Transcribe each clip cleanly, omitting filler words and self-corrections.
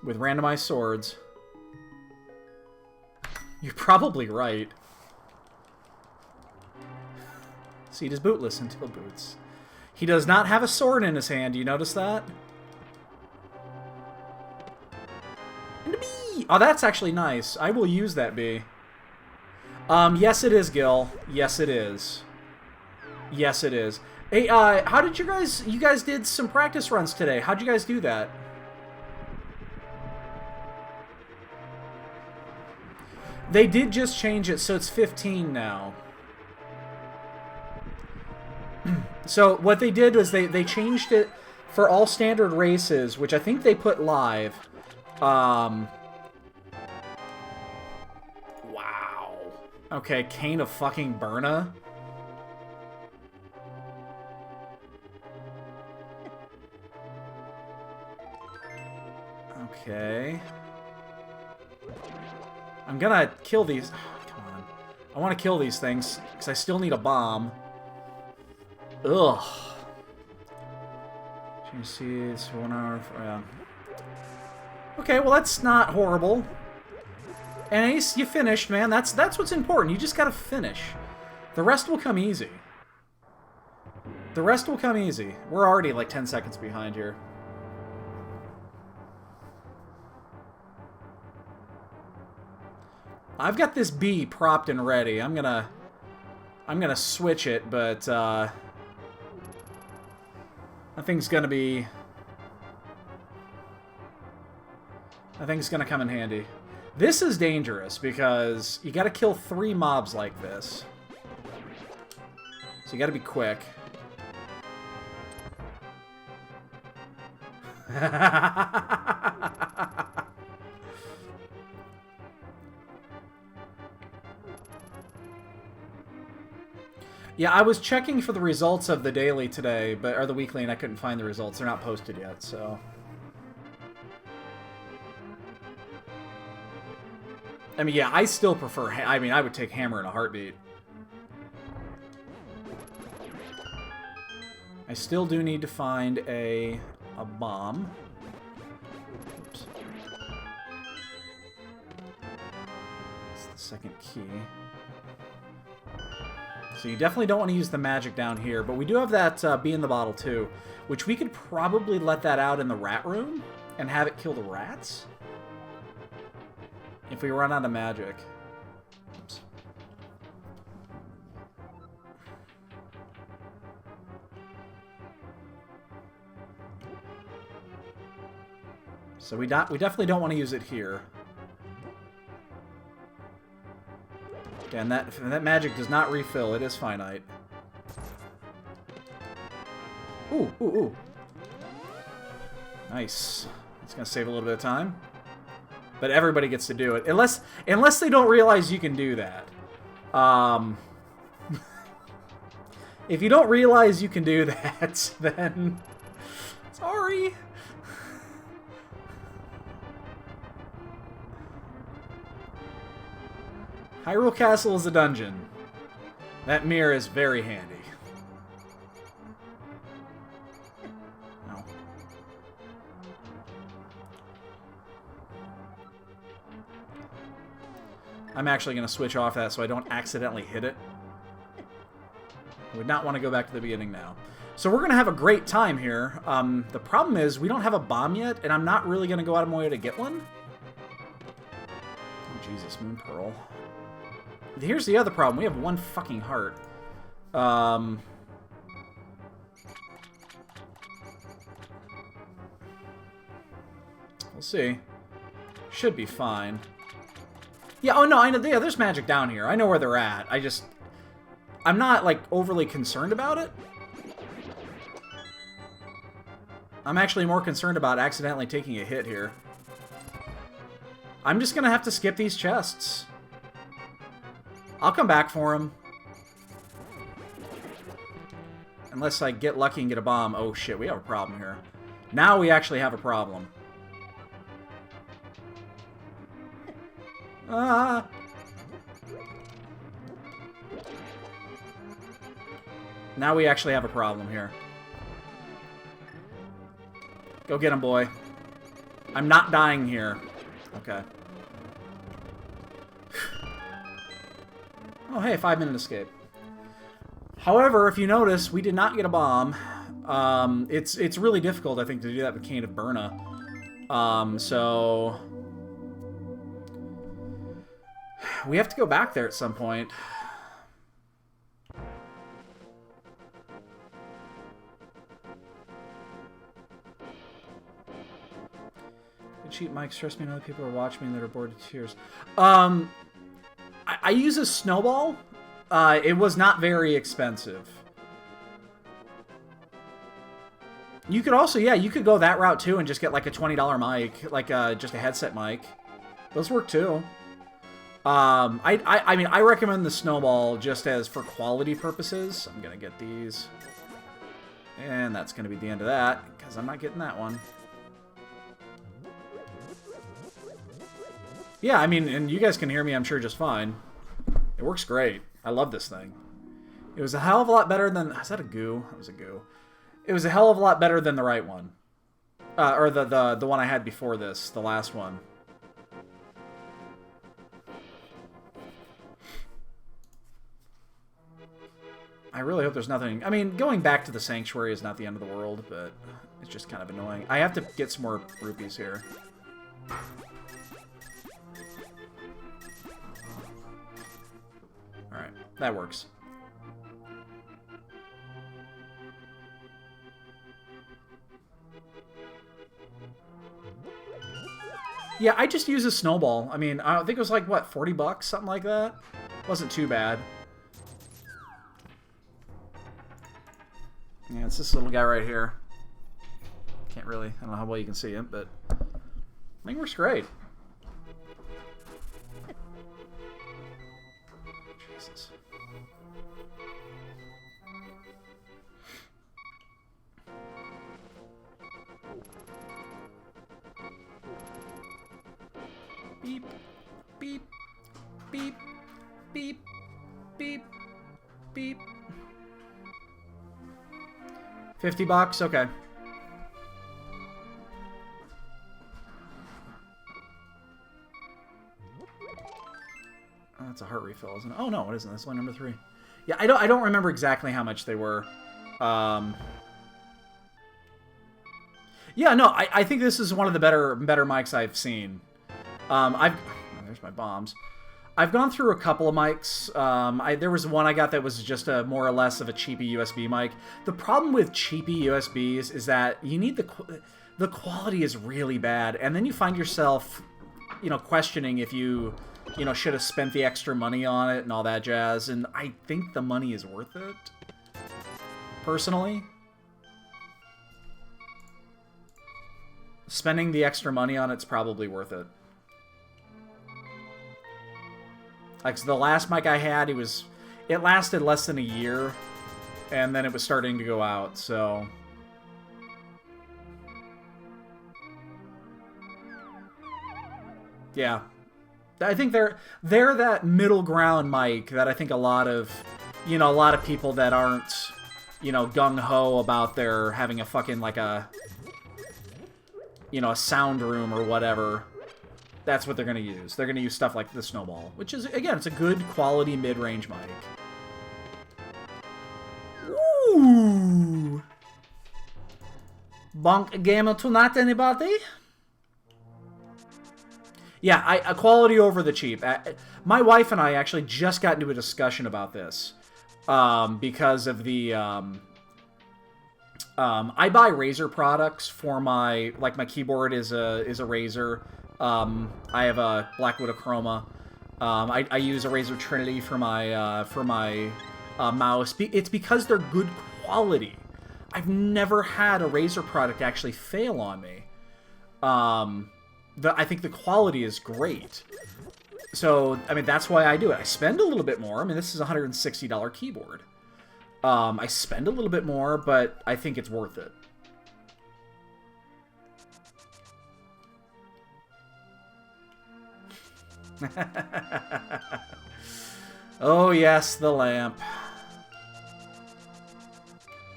with randomized swords. You're probably right. Seed is bootless until boots. He does not have a sword in his hand. Do you notice that? And a bee! Oh, that's actually nice. I will use that bee. Yes it is, Gil. Yes it is. Yes it is. Hey, how did you guys did some practice runs today. How'd you guys do that? They did just change it, so it's 15 now. So what they did was they changed it for all standard races, which I think they put live. Wow. Okay, Cane of fucking Burna. Okay. I'm gonna kill these. Oh, come on. I want to kill these things, because I still need a bomb. Ugh. You see, it's 1 hour. Yeah. Okay, well that's not horrible. And Ace, you finished, man. That's what's important. You just gotta finish. The rest will come easy. The rest will come easy. We're already like 10 seconds behind here. I've got this bee propped and ready. I'm gonna switch it, but that thing's gonna come in handy. This is dangerous because you gotta kill 3 mobs like this. So you gotta be quick. Yeah, I was checking for the results of the daily today, or the weekly, and I couldn't find the results. They're not posted yet, so... I mean, yeah, I still prefer... I mean, I would take Hammer in a heartbeat. I still do need to find a bomb. Oops. That's the second key. So you definitely don't want to use the magic down here, but we do have that bee in the bottle too, which we could probably let that out in the rat room and have it kill the rats if we run out of magic. Oops. So we definitely don't want to use it here. And that magic does not refill. It is finite. Ooh, ooh, ooh. Nice. It's gonna save a little bit of time. But everybody gets to do it. Unless they don't realize you can do that. If you don't realize you can do that, then... Sorry. Hyrule Castle is a dungeon. That mirror is very handy. Oh. I'm actually going to switch off that so I don't accidentally hit it. I would not want to go back to the beginning now. So we're going to have a great time here. The problem is we don't have a bomb yet, and I'm not really going to go out of my way to get one. Oh, Jesus, Moon Pearl. Here's the other problem. We have 1 fucking heart. We'll see. Should be fine. Yeah, oh no, I know. Yeah, there's magic down here. I know where they're at. I'm not, like, overly concerned about it. I'm actually more concerned about accidentally taking a hit here. I'm just gonna have to skip these chests. I'll come back for him. Unless I get lucky and get a bomb. Oh shit, we have a problem here. Now we actually have a problem. Ah! Now we actually have a problem here. Go get him, boy. I'm not dying here. Okay. Oh, hey, 5-minute escape. However, if you notice, we did not get a bomb. It's really difficult, I think, to do that with Cane of Burna. So... we have to go back there at some point. Cheap mic stress me and other people are watching me that are bored to tears. I use a snowball. It was not very expensive. You could also, yeah, you could go that route too and just get like a $20 mic, like just a headset mic. Those work too. I mean, I recommend the snowball just as for quality purposes. I'm gonna get these, and that's gonna be the end of that because I'm not getting that one. Yeah, I mean, and you guys can hear me, I'm sure, just fine. It works great. I love this thing. It was a hell of a lot better than... is that a goo? That was a goo. It was a hell of a lot better than the right one. Or the one I had before this, the last one. I really hope there's nothing... I mean, going back to the Sanctuary is not the end of the world, but it's just kind of annoying. I have to get some more rupees here. Alright, that works. Yeah, I just use a snowball. I mean, I think it was like, what, 40 bucks? Something like that? Wasn't too bad. Yeah, it's this little guy right here. Can't really, I don't know how well you can see him, but I think it works great. Jesus. Beep, beep, beep, beep, beep, beep. 50 bucks? Okay. Oh, that's a heart refill, isn't it? Oh no, it isn't. That's one number 3. Yeah, I don't remember exactly how much they were. Yeah, no, I think this is one of the better mics I've seen. There's my bombs. I've gone through a couple of mics. There was one I got that was just a more or less of a cheapy USB mic. The problem with cheapy USBs is that you need the quality is really bad, and then you find yourself, questioning if you should have spent the extra money on it and all that jazz. And I think the money is worth it, personally. Spending the extra money on it's probably worth it. Like, so the last mic I had, it lasted less than a year, and then it was starting to go out, so... yeah. I think they're that middle ground mic that I think a lot of people that aren't, gung-ho about their having a fucking, like a sound room or whatever. That's what they're going to use. They're going to use stuff like the Snowball, which is, again, it's a good quality mid-range mic. Ooh! Bonk a gamer tonight, anybody? Yeah, a quality over the cheap. My wife and I actually just got into a discussion about this because of the... I buy Razer products for my keyboard is a Razer. I have a Blackwood Achroma. I use a Razer Trinity for my mouse. It's because they're good quality. I've never had a Razer product actually fail on me. I think the quality is great. So, I mean, that's why I do it. I spend a little bit more. I mean, this is a $160 keyboard. I spend a little bit more, but I think it's worth it. Oh, yes, the lamp.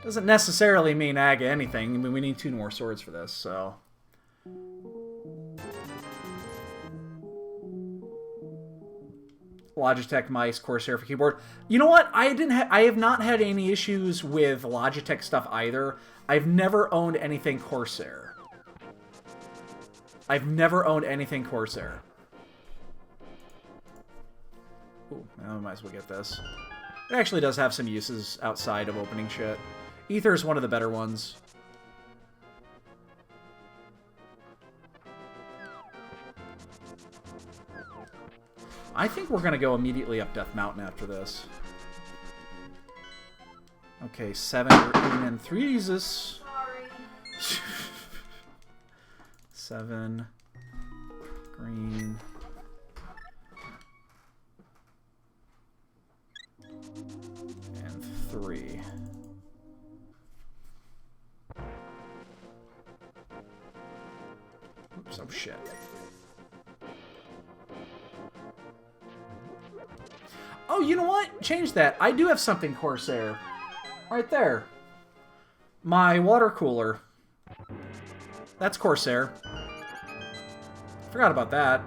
Doesn't necessarily mean Aga anything. I mean, we need 2 more swords for this, so... Logitech mice, Corsair for keyboard. You know what? I have not had any issues with Logitech stuff either. I've never owned anything Corsair. I've never owned anything Corsair. Ooh, I might as well get this. It actually does have some uses outside of opening shit. Ether is one of the better ones. I think we're going to go immediately up Death Mountain after this. Okay, 7 green and 3 Jesus. Sorry. 7 green. And 3. Oops, oh shit. Oh, you know what? Change that. I do have something Corsair. Right there. My water cooler. That's Corsair. Forgot about that.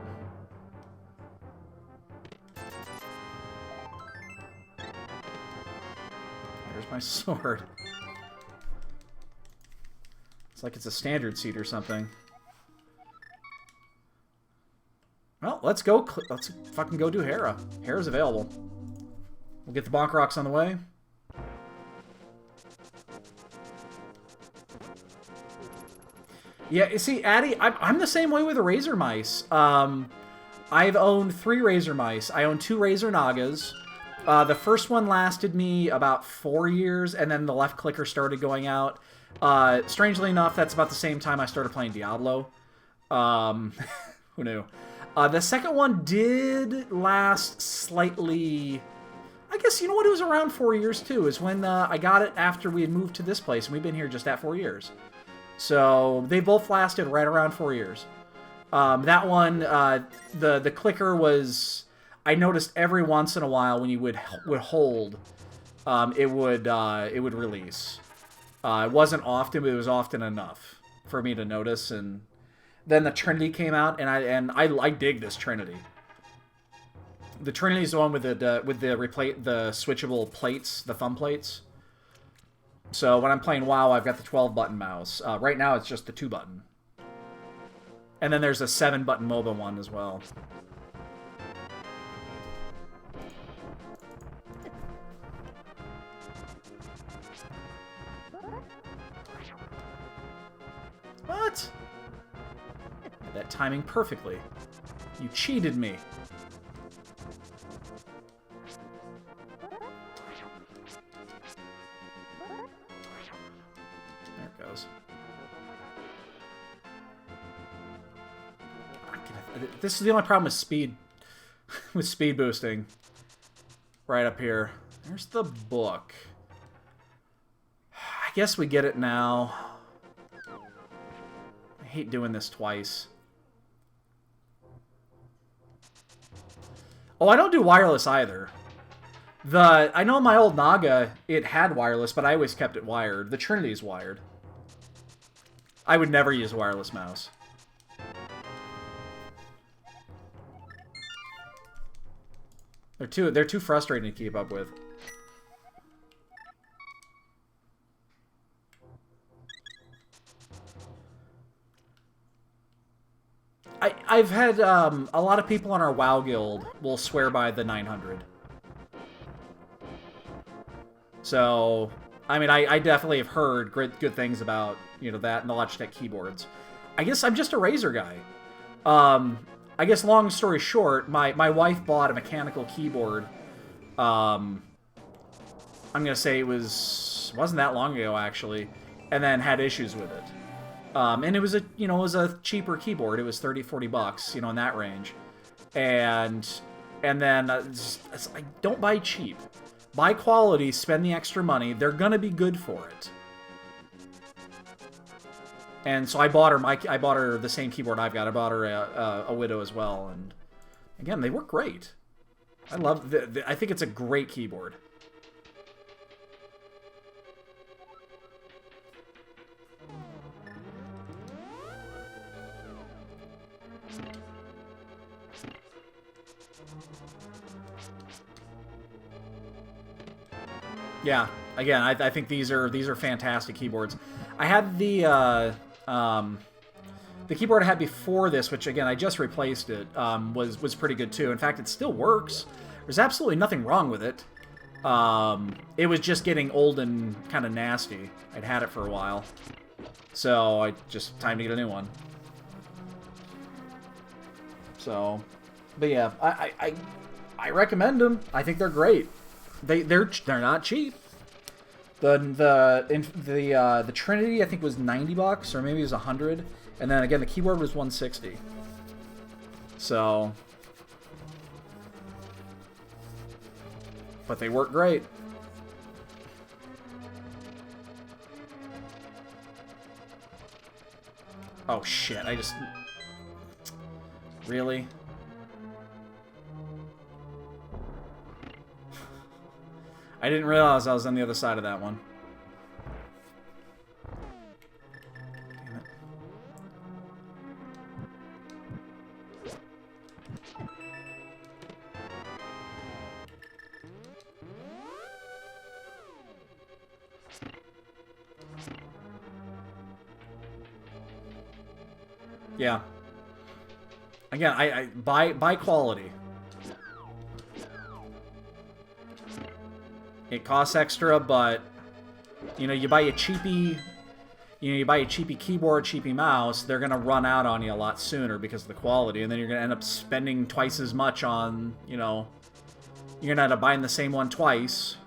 There's my sword. It's like it's a standard seat or something. Well, let's go. Let's fucking go do Hera. Hera's available. We'll get the Bonk Rocks on the way. Yeah, you see, Addy, I'm the same way with the Razor Mice. I've owned 3 Razor Mice. I own 2 Razor Nagas. The first one lasted me about 4 years, and then the left clicker started going out. Strangely enough, that's about the same time I started playing Diablo. Who knew? The second one did last slightly... I guess, you know what, it was around 4 years, too. Is when I got it after we had moved to this place, and we've been here just at 4 years. So, they both lasted right around 4 years. That one, the clicker was... I noticed every once in a while when you would hold, it would release. It wasn't often, but it was often enough for me to notice. And then the Trinity came out, and I dig this Trinity. The Trinity is the one with the switchable plates, the thumb plates. So when I'm playing WoW, I've got the 12-button mouse. Right now, it's just the 2-button. And then there's a 7-button MOBA one as well. What? Had that timing perfectly. You cheated me. There it goes. This is the only problem with speed. With speed boosting. Right up here. There's the book. I guess we get it now. I hate doing this twice. Oh, I don't do wireless either. I know my old Naga, it had wireless, but I always kept it wired. The Trinity's wired. I would never use a wireless mouse. They're too frustrating to keep up with. I've had a lot of people on our WoW guild will swear by the 900. So, I mean, I definitely have heard good things about, you know, that and the Logitech keyboards. I guess I'm just a Razer guy. I guess long story short, my wife bought a mechanical keyboard. I'm gonna say wasn't that long ago actually, and then had issues with it. And it was a cheaper keyboard. It was 30, 40 bucks, you know, in that range. And then I don't buy cheap. Buy quality, spend the extra money. They're gonna be good for it. And so I bought her the same keyboard I've got. I bought her a Widow as well, and again, they work great. I think it's a great keyboard. Yeah. Again, I think these are fantastic keyboards. I had the keyboard I had before this, which again I just replaced it, was pretty good too. In fact, it still works. There's absolutely nothing wrong with it. It was just getting old and kind of nasty. I'd had it for a while, so I just time to get a new one. So, but yeah, I recommend them. I think they're great. They're not cheap. The Trinity I think was $90 or maybe it was $100, and then again the keyboard was $160. So, but they work great. Oh shit! I just really. I didn't realize I was on the other side of that one. Damn it. Yeah. Again, I buy quality. It costs extra, but you know, you buy a cheapy keyboard, cheapy mouse, they're gonna run out on you a lot sooner because of the quality, and then you're gonna end up spending twice as much on, you know, you're gonna end up buying the same one twice.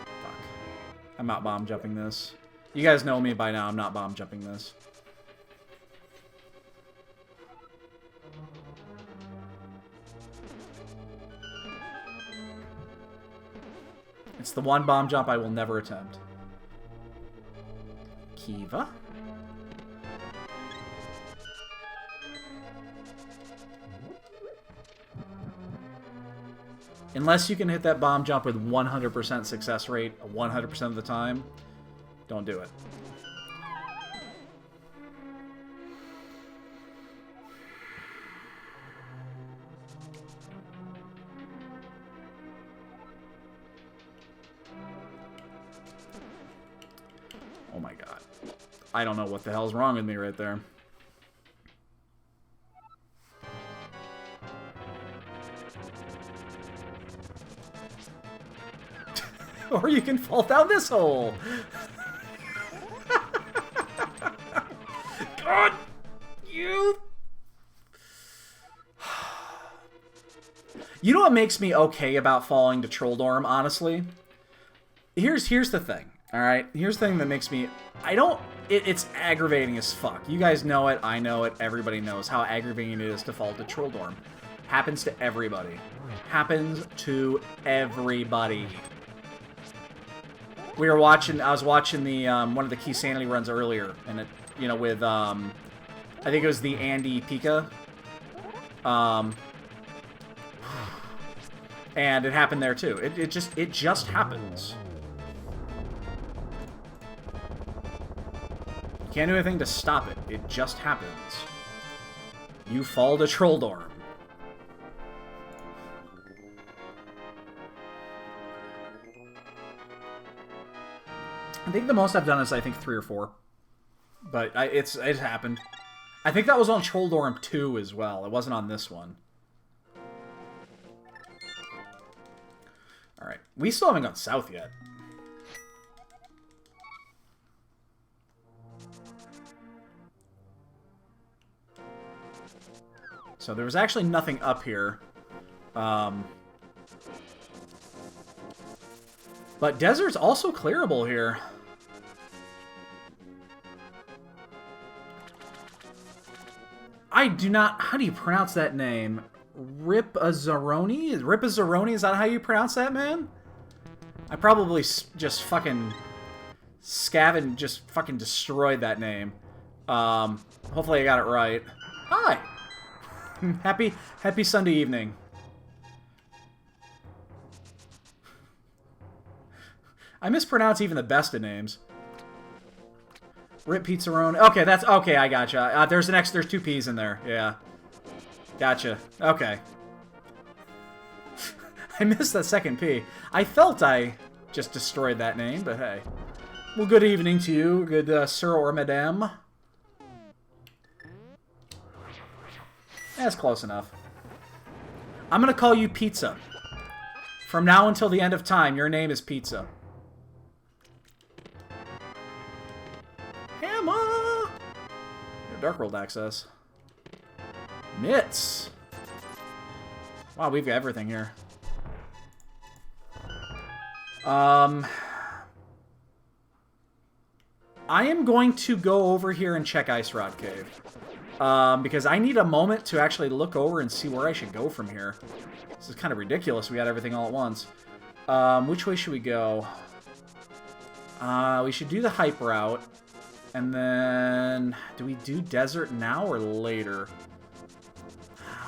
Fuck. I'm not bomb jumping this. You guys know me by now, I'm not bomb jumping this. It's the one bomb jump I will never attempt. Kiva? Unless you can hit that bomb jump with 100% success rate 100% of the time, don't do it. Oh my god. I don't know what the hell's wrong with me right there. Or you can fall down this hole. God, you. You know what makes me okay about falling to Troll Dorm, honestly? Here's the thing. Alright, here's the thing that makes me... It's aggravating as fuck. You guys know it, I know it, everybody knows how aggravating it is to fall to Troll Dorm. Happens to everybody. Happens to everybody. I was watching the, one of the Key Sanity runs earlier, and it, you know, with, I think it was the Andy Pika. And it happened there too. It just happens. Can't do anything to stop it. It just happens. You fall to Troll Dorm. I think the most I've done is, I think, 3 or 4. But it's happened. I think that was on Troll Dorm 2 as well. It wasn't on this one. Alright. We still haven't gone south yet. So there was actually nothing up here. But desert's also clearable here. I do not... How do you pronounce that name? Ripazaroni? Ripazaroni, is that how you pronounce that, man? I probably just fucking... just fucking destroyed that name. Hopefully I got it right. Hi! Happy Sunday evening. I mispronounce even the best of names. Rip Pizzarone. Okay, that's... Okay, I gotcha. There's there's 2 P's in there. Yeah. Gotcha. Okay. I missed that second P. I felt I just destroyed that name, but hey. Well, good evening to you, good sir or madame. That's close enough. I'm gonna call you Pizza. From now until the end of time, your name is Pizza. Hammer! Dark World access. Mitts! Wow, we've got everything here. I am going to go over here and check Ice Rod Cave. Because I need a moment to actually look over and see where I should go from here. This is kind of ridiculous. We got everything all at once. Which way should we go? We should do the hype route. And then... Do we do desert now or later?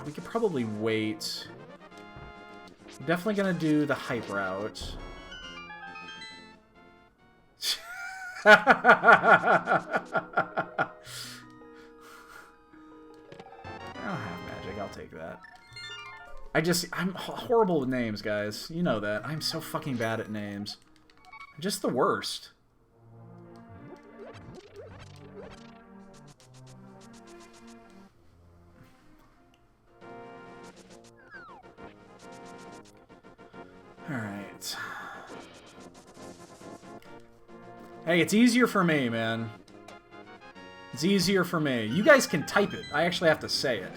We could probably wait. I'm definitely going to do the hype route. I don't have magic. I'll take that. I'm horrible with names, guys. You know that. I'm so fucking bad at names. I'm just the worst. Alright. Hey, it's easier for me, man. It's easier for me. You guys can type it. I actually have to say it.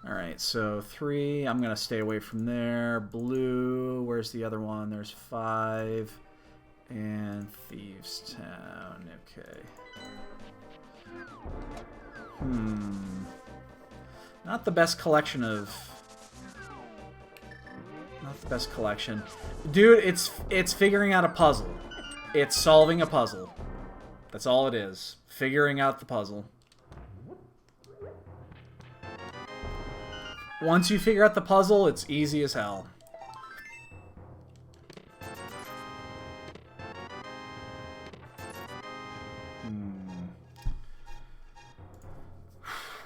Alright, so 3. I'm going to stay away from there. Blue. Where's the other one? There's 5. And Thieves Town. Okay. Not the best collection of... Not the best collection. Dude, it's figuring out a puzzle. It's solving a puzzle. That's all it is. Figuring out the puzzle. Once you figure out the puzzle, it's easy as hell.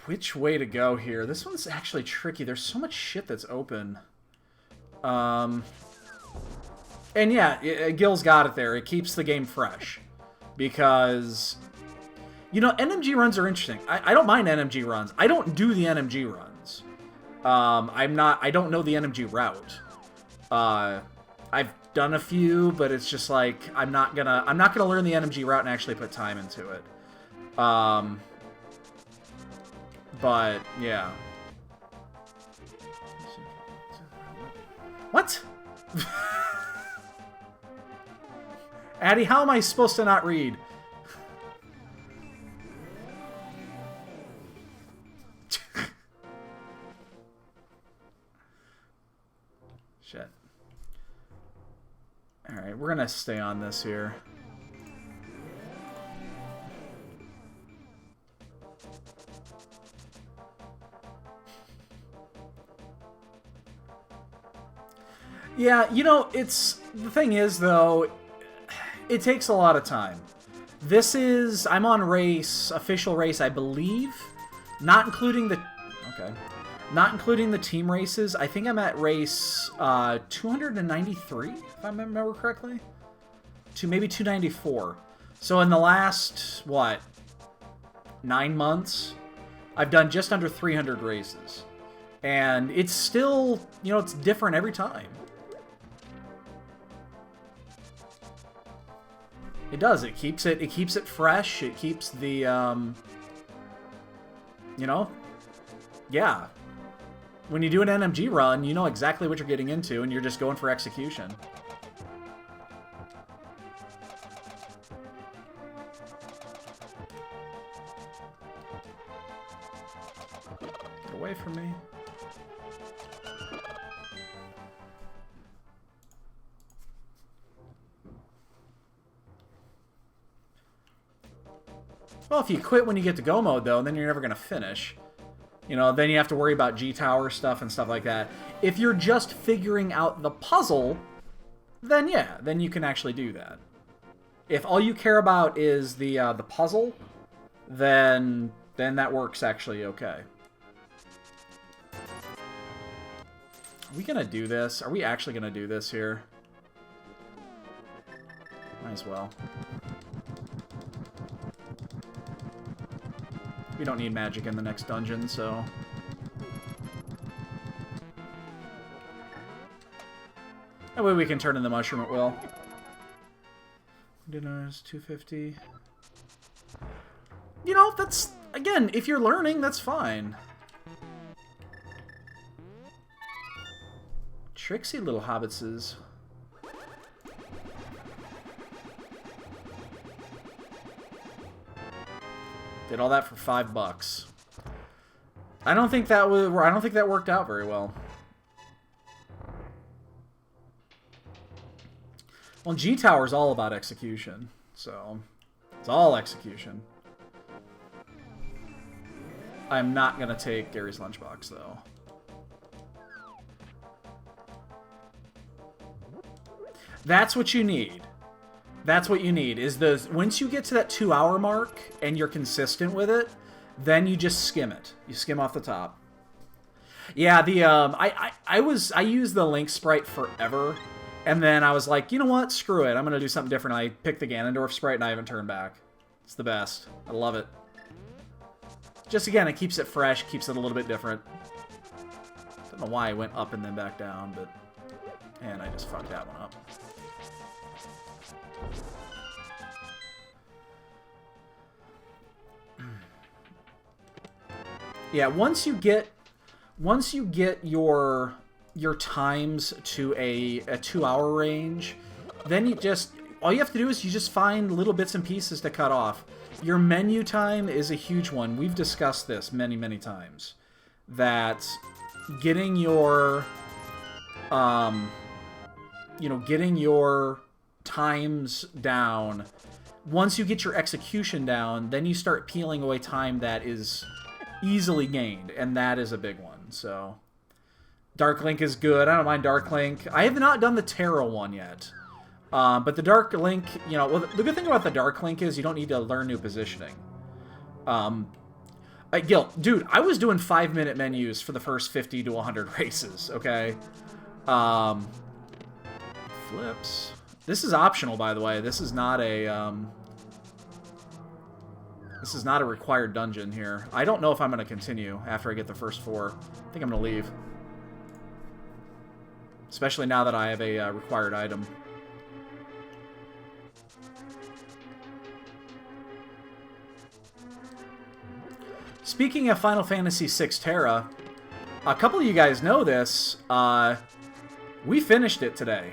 Which way to go here? This one's actually tricky. There's so much shit that's open. And yeah, Gil's got it there. It keeps the game fresh. Because, you know, NMG runs are interesting. I don't mind NMG runs. I don't do the NMG runs. I don't know the NMG route. I've done a few, but it's just like, I'm not gonna learn the NMG route and actually put time into it. But, yeah. What? Addy, how am I supposed to not read? Shit. Alright, we're gonna stay on this here. Yeah, you know, the thing is, though, it takes a lot of time. I'm on official race, I believe, not including the team races. I think I'm at race 293, if I remember correctly, maybe 294. So in the last, 9 months, I've done just under 300 races. And it's still, you know, it's different every time. It does. It keeps it fresh. It keeps the, you know, yeah. When you do an NMG run, you know exactly what you're getting into, and you're just going for execution. Get away from me. Well, if you quit when you get to go mode, though, then you're never going to finish. You know, then you have to worry about G-Tower stuff and stuff like that. If you're just figuring out the puzzle, then yeah, then you can actually do that. If all you care about is the puzzle, then that works actually okay. Are we gonna do this? Are we actually gonna do this here? Might as well. We don't need magic in the next dungeon, so... That way we can turn in the mushroom at will. Dinner's 250. You know, that's... Again, if you're learning, that's fine. Tricksy little hobbitses. Did all that for $5. I don't think that worked out very well. Well, G Tower is all about execution, so it's all execution. I'm not gonna take Gary's lunchbox though. That's what you need. That's what you need, is those... Once you get to that 2-hour mark, and you're consistent with it, then you just skim it. You skim off the top. Yeah, the, I used the Link sprite forever, and then I was like, you know what? Screw it. I'm gonna do something different. I picked the Ganondorf sprite, and I haven't turned back. It's the best. I love it. Just, again, it keeps it fresh, keeps it a little bit different. Don't know why I went up and then back down, but... And I just fucked that one up. Yeah, once you get your times to a 2-hour range, then you just... All you have to do is you just find little bits and pieces to cut off. Your menu time is a huge one. We've discussed this many, many times. That getting your... you know, getting your times down, once you get your execution down, then you start peeling away time that is easily gained, and that is a big one. So Dark Link is good. I don't mind Dark Link. I have not done the Terra one yet, but the Dark Link, you know, well, the good thing about the Dark Link is you don't need to learn new positioning. Gil, dude, I was doing 5-minute menus for the first 50 to 100 races, okay? Flips. This is optional, by the way. This is not a, this is not a required dungeon here. I don't know if I'm going to continue after I get the first 4. I think I'm going to leave. Especially now that I have a required item. Speaking of Final Fantasy VI Terra, a couple of you guys know this. We finished it today.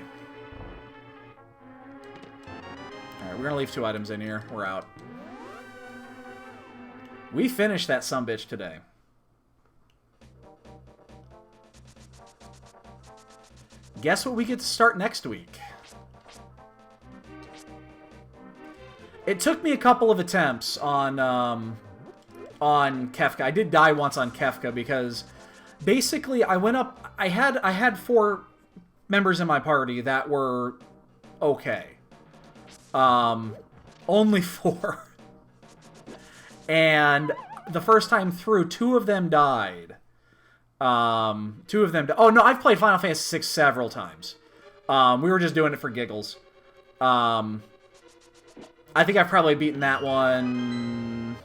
Alright, we're going to leave 2 items in here. We're out. We finished that sumbitch today. Guess what we get to start next week? It took me a couple of attempts on Kefka. I did die once on Kefka because basically I went up... I had 4 members in my party that were okay. Only 4. And the first time through, 2 of them died. 2 of them... Oh, no, I've played Final Fantasy VI several times. We were just doing it for giggles. I think I've probably beaten that one...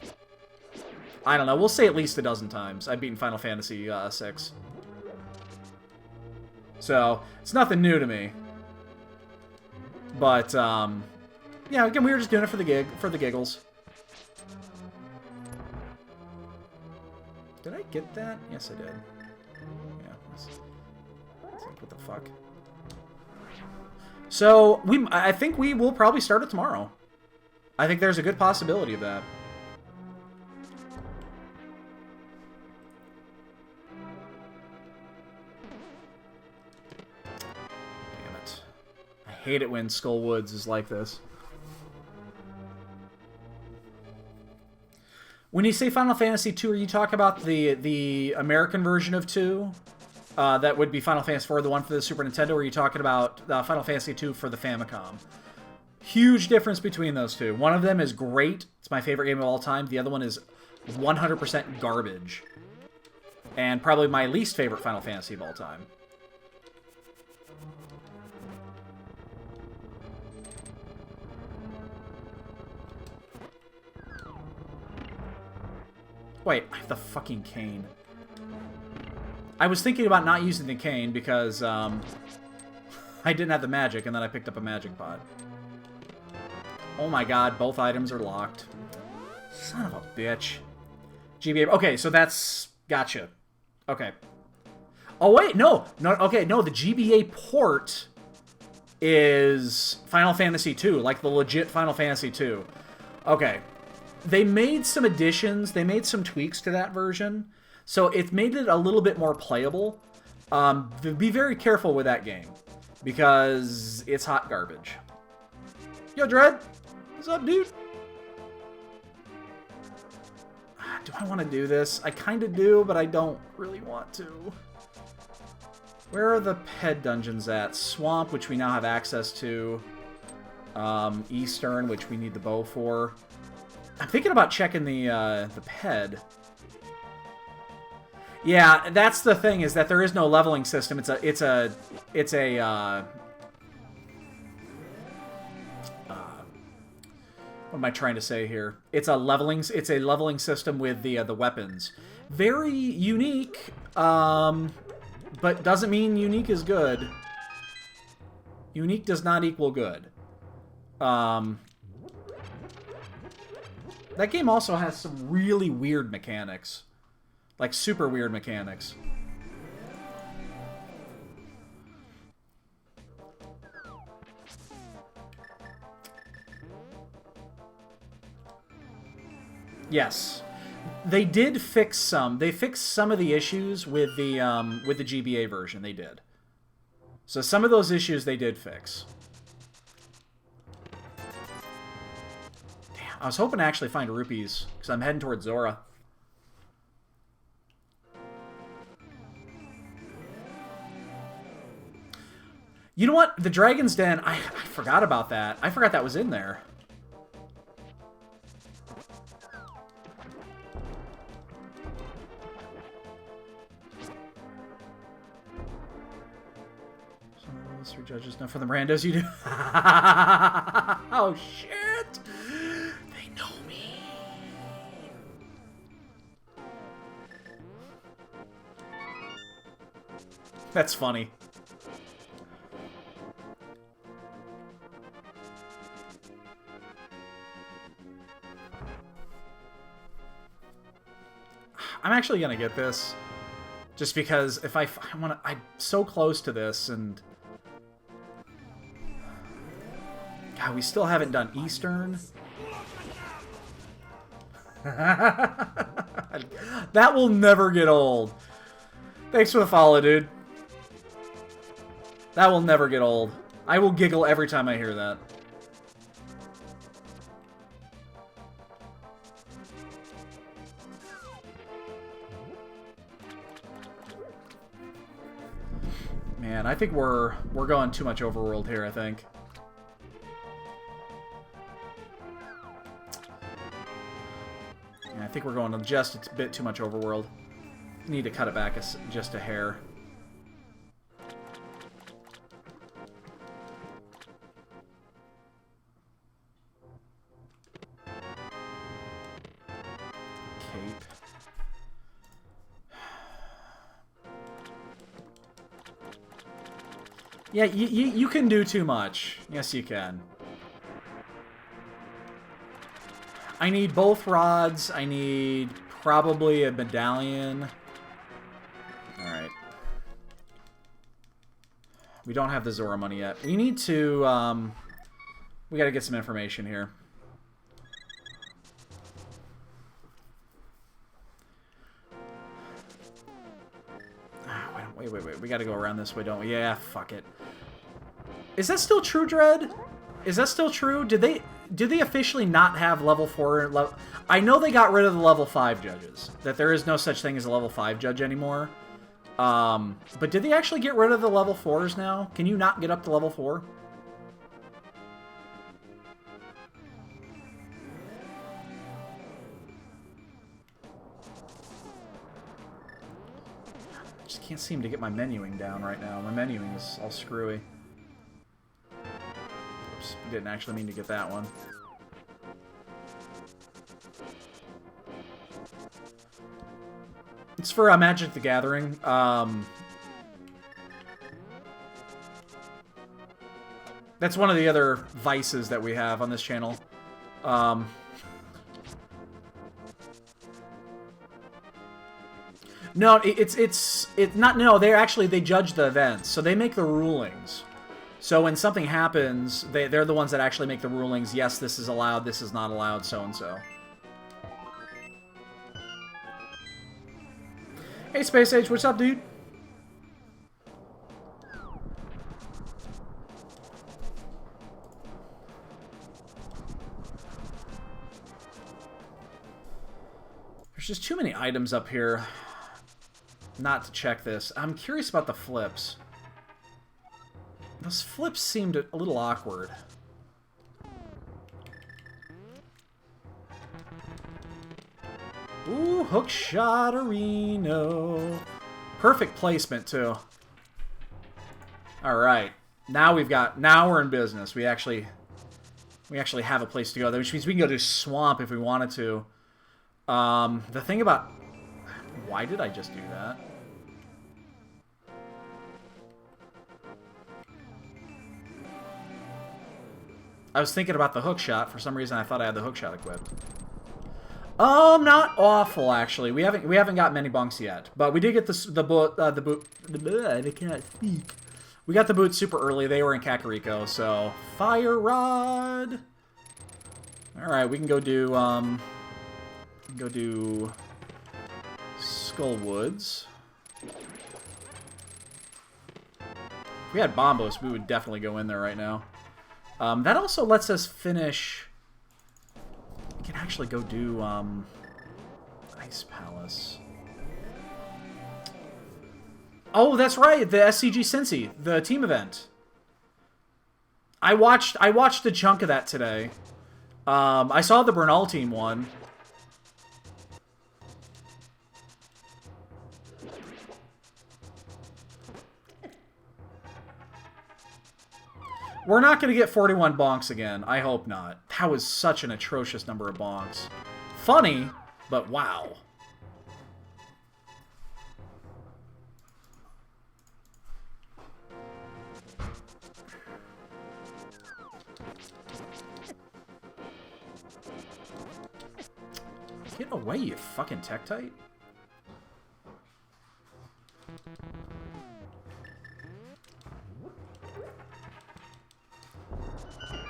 I don't know. We'll say at least a dozen times I've beaten Final Fantasy VI. So, it's nothing new to me. But, yeah, again, we were just doing it for the giggles. Did I get that? Yes, I did. Yeah. It's like, what the fuck? So, I think we will probably start it tomorrow. I think there's a good possibility of that. Damn it. I hate it when Skull Woods is like this. When you say Final Fantasy II, are you talking about the American version of 2? That would be Final Fantasy IV, the one for the Super Nintendo, or are you talking about Final Fantasy II for the Famicom? Huge difference between those two. One of them is great. It's my favorite game of all time. The other one is 100% garbage. And probably my least favorite Final Fantasy of all time. Wait, I have the fucking cane. I was thinking about not using the cane because I didn't have the magic, and then I picked up a magic pot. Oh my god, both items are locked. Son of a bitch. GBA. Okay, so that's... Gotcha. Okay. Oh, wait, no. No, okay, no, the GBA port is Final Fantasy II, like the legit Final Fantasy II. Okay. They made some additions. They made some tweaks to that version. So it made it a little bit more playable. Be very careful with that game, because it's hot garbage. Yo, Dread! What's up, dude? Do I want to do this? I kind of do, but I don't really want to. Where are the ped dungeons at? Swamp, which we now have access to. Eastern, which we need the bow for. I'm thinking about checking the ped. Yeah, that's the thing, is that there is no leveling system. What am I trying to say here? It's a leveling system with the weapons. Very unique, but doesn't mean unique is good. Unique does not equal good. That game also has some really weird mechanics. Like, super weird mechanics. Yes. They did fix some. They fixed some of the issues with the GBA version. They did. So some of those issues they did fix. Damn, I was hoping to actually find rupees, because I'm heading towards Zora. You know what? The Dragon's Den, I forgot about that. I forgot that was in there. Those three judges know for the randos you do. Oh, shit! They know me. That's funny. I'm actually gonna get this, just because if I want to, I'm so close to this, and God, we still haven't done Eastern. That will never get old. Thanks for the follow, dude. That will never get old. I will giggle every time I hear that. Man, I think we're going too much overworld here, I think. Yeah, I think we're going just a bit too much overworld. Need to cut it back just a hair. Cape. Yeah, you can do too much. Yes, you can. I need both rods. I need probably a medallion. Alright. We don't have the Zora money yet. We need to, we gotta get some information here. Wait. We gotta go around this way, don't we? Yeah, fuck it. Is that still true, Dread? Is that still true? Did they officially not have level 4? I know they got rid of the level 5 judges. That there is no such thing as a level 5 judge anymore. But did they actually get rid of the level 4s now? Can you not get up to level 4? can't seem to get my menuing down right now. My menuing is all screwy. Oops, didn't actually mean to get that one. It's for Magic the Gathering. That's one of the other vices that we have on this channel. No, it's not. No, they judge the events, so they make the rulings. So when something happens, they're the ones that actually make the rulings. Yes, this is allowed. This is not allowed. So and so. Hey, Space Age, what's up, dude? There's just too many items up here not to check this. I'm curious about the flips. Those flips seemed a little awkward. Ooh, hookshot-a-reno. Perfect placement, too. Alright. Now we're in business. We actually have a place to go, which means we can go to Swamp if we wanted to. The thing about... Why did I just do that? I was thinking about the hookshot. For some reason, I thought I had the hookshot equipped. Not awful, actually. We haven't got many bunks yet, but we did get the boot. I can't speak. We got the boots super early. They were in Kakariko, so fire rod. All right, we can go do Skullwoods. If we had Bombos, we would definitely go in there right now. That also lets us finish. We can actually go do Ice Palace. Oh, that's right, the SCG Cincy, the team event. I watched a chunk of that today. I saw the Bernal team one. We're not going to get 41 bonks again. I hope not. That was such an atrocious number of bonks. Funny, but wow. Get away, you fucking Tektite.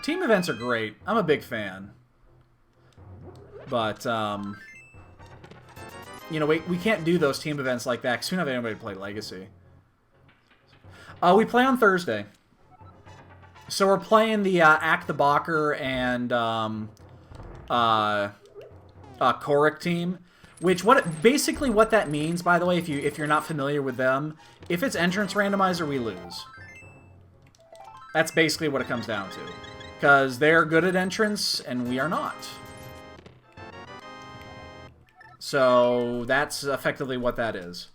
Team events are great. I'm a big fan. But, you know, we can't do those team events like that because we don't have anybody to play Legacy. We play on Thursday. So we're playing the Act the Balker and Korik team. Which, basically what that means, by the way, if you're not familiar with them, if it's entrance randomizer, we lose. That's basically what it comes down to. Because they're good at entrance, and we are not. So, that's effectively what that is.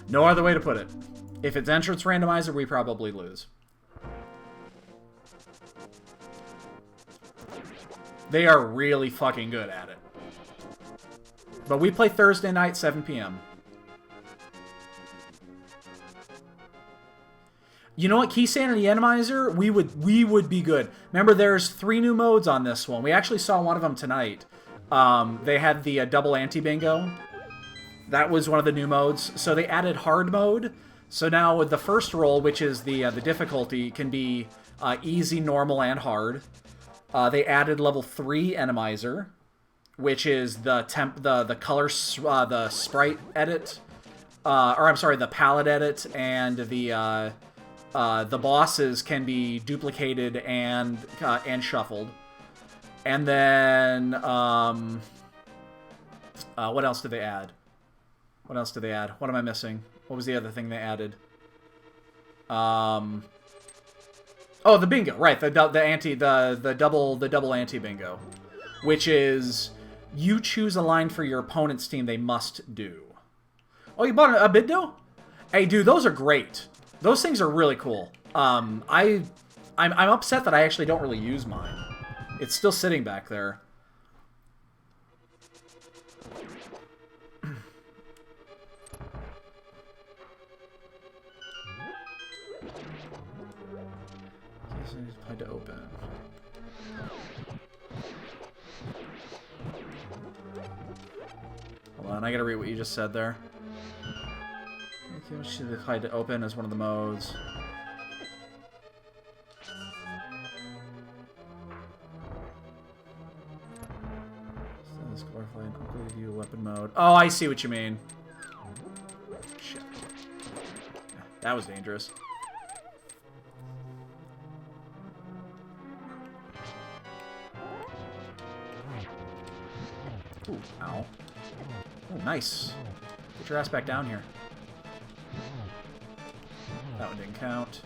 No other way to put it. If it's entrance randomizer, we probably lose. They are really fucking good at it. But we play Thursday night, 7 p.m. You know what? Key Sanity Enemizer, we would be good. Remember, there's 3 new modes on this one. We actually saw one of them tonight. They had the double anti-bingo. That was one of the new modes. So they added hard mode. So now with the first roll, which is the difficulty, can be easy, normal, and hard. They added level 3 Enemizer, which is the color, the sprite edit, or I'm sorry, the palette edit, and the bosses can be duplicated and shuffled. And then what else did they add? What else did they add? What am I missing? What was the other thing they added? Oh, the bingo, right? The double anti bingo. which is you choose a line for your opponent's team they must do. Oh, you bought a biddo? Hey, dude, those are great. Those things are really cool. I'm upset that I actually don't really use mine. It's still sitting back there. Applied to open. Hold on, I gotta read what you just said there. Okay, should apply to open as one of the modes. View weapon mode. Oh, I see what you mean. Shit. That was dangerous. Ooh, ow. Oh, nice. Get your ass back down here. That one didn't count.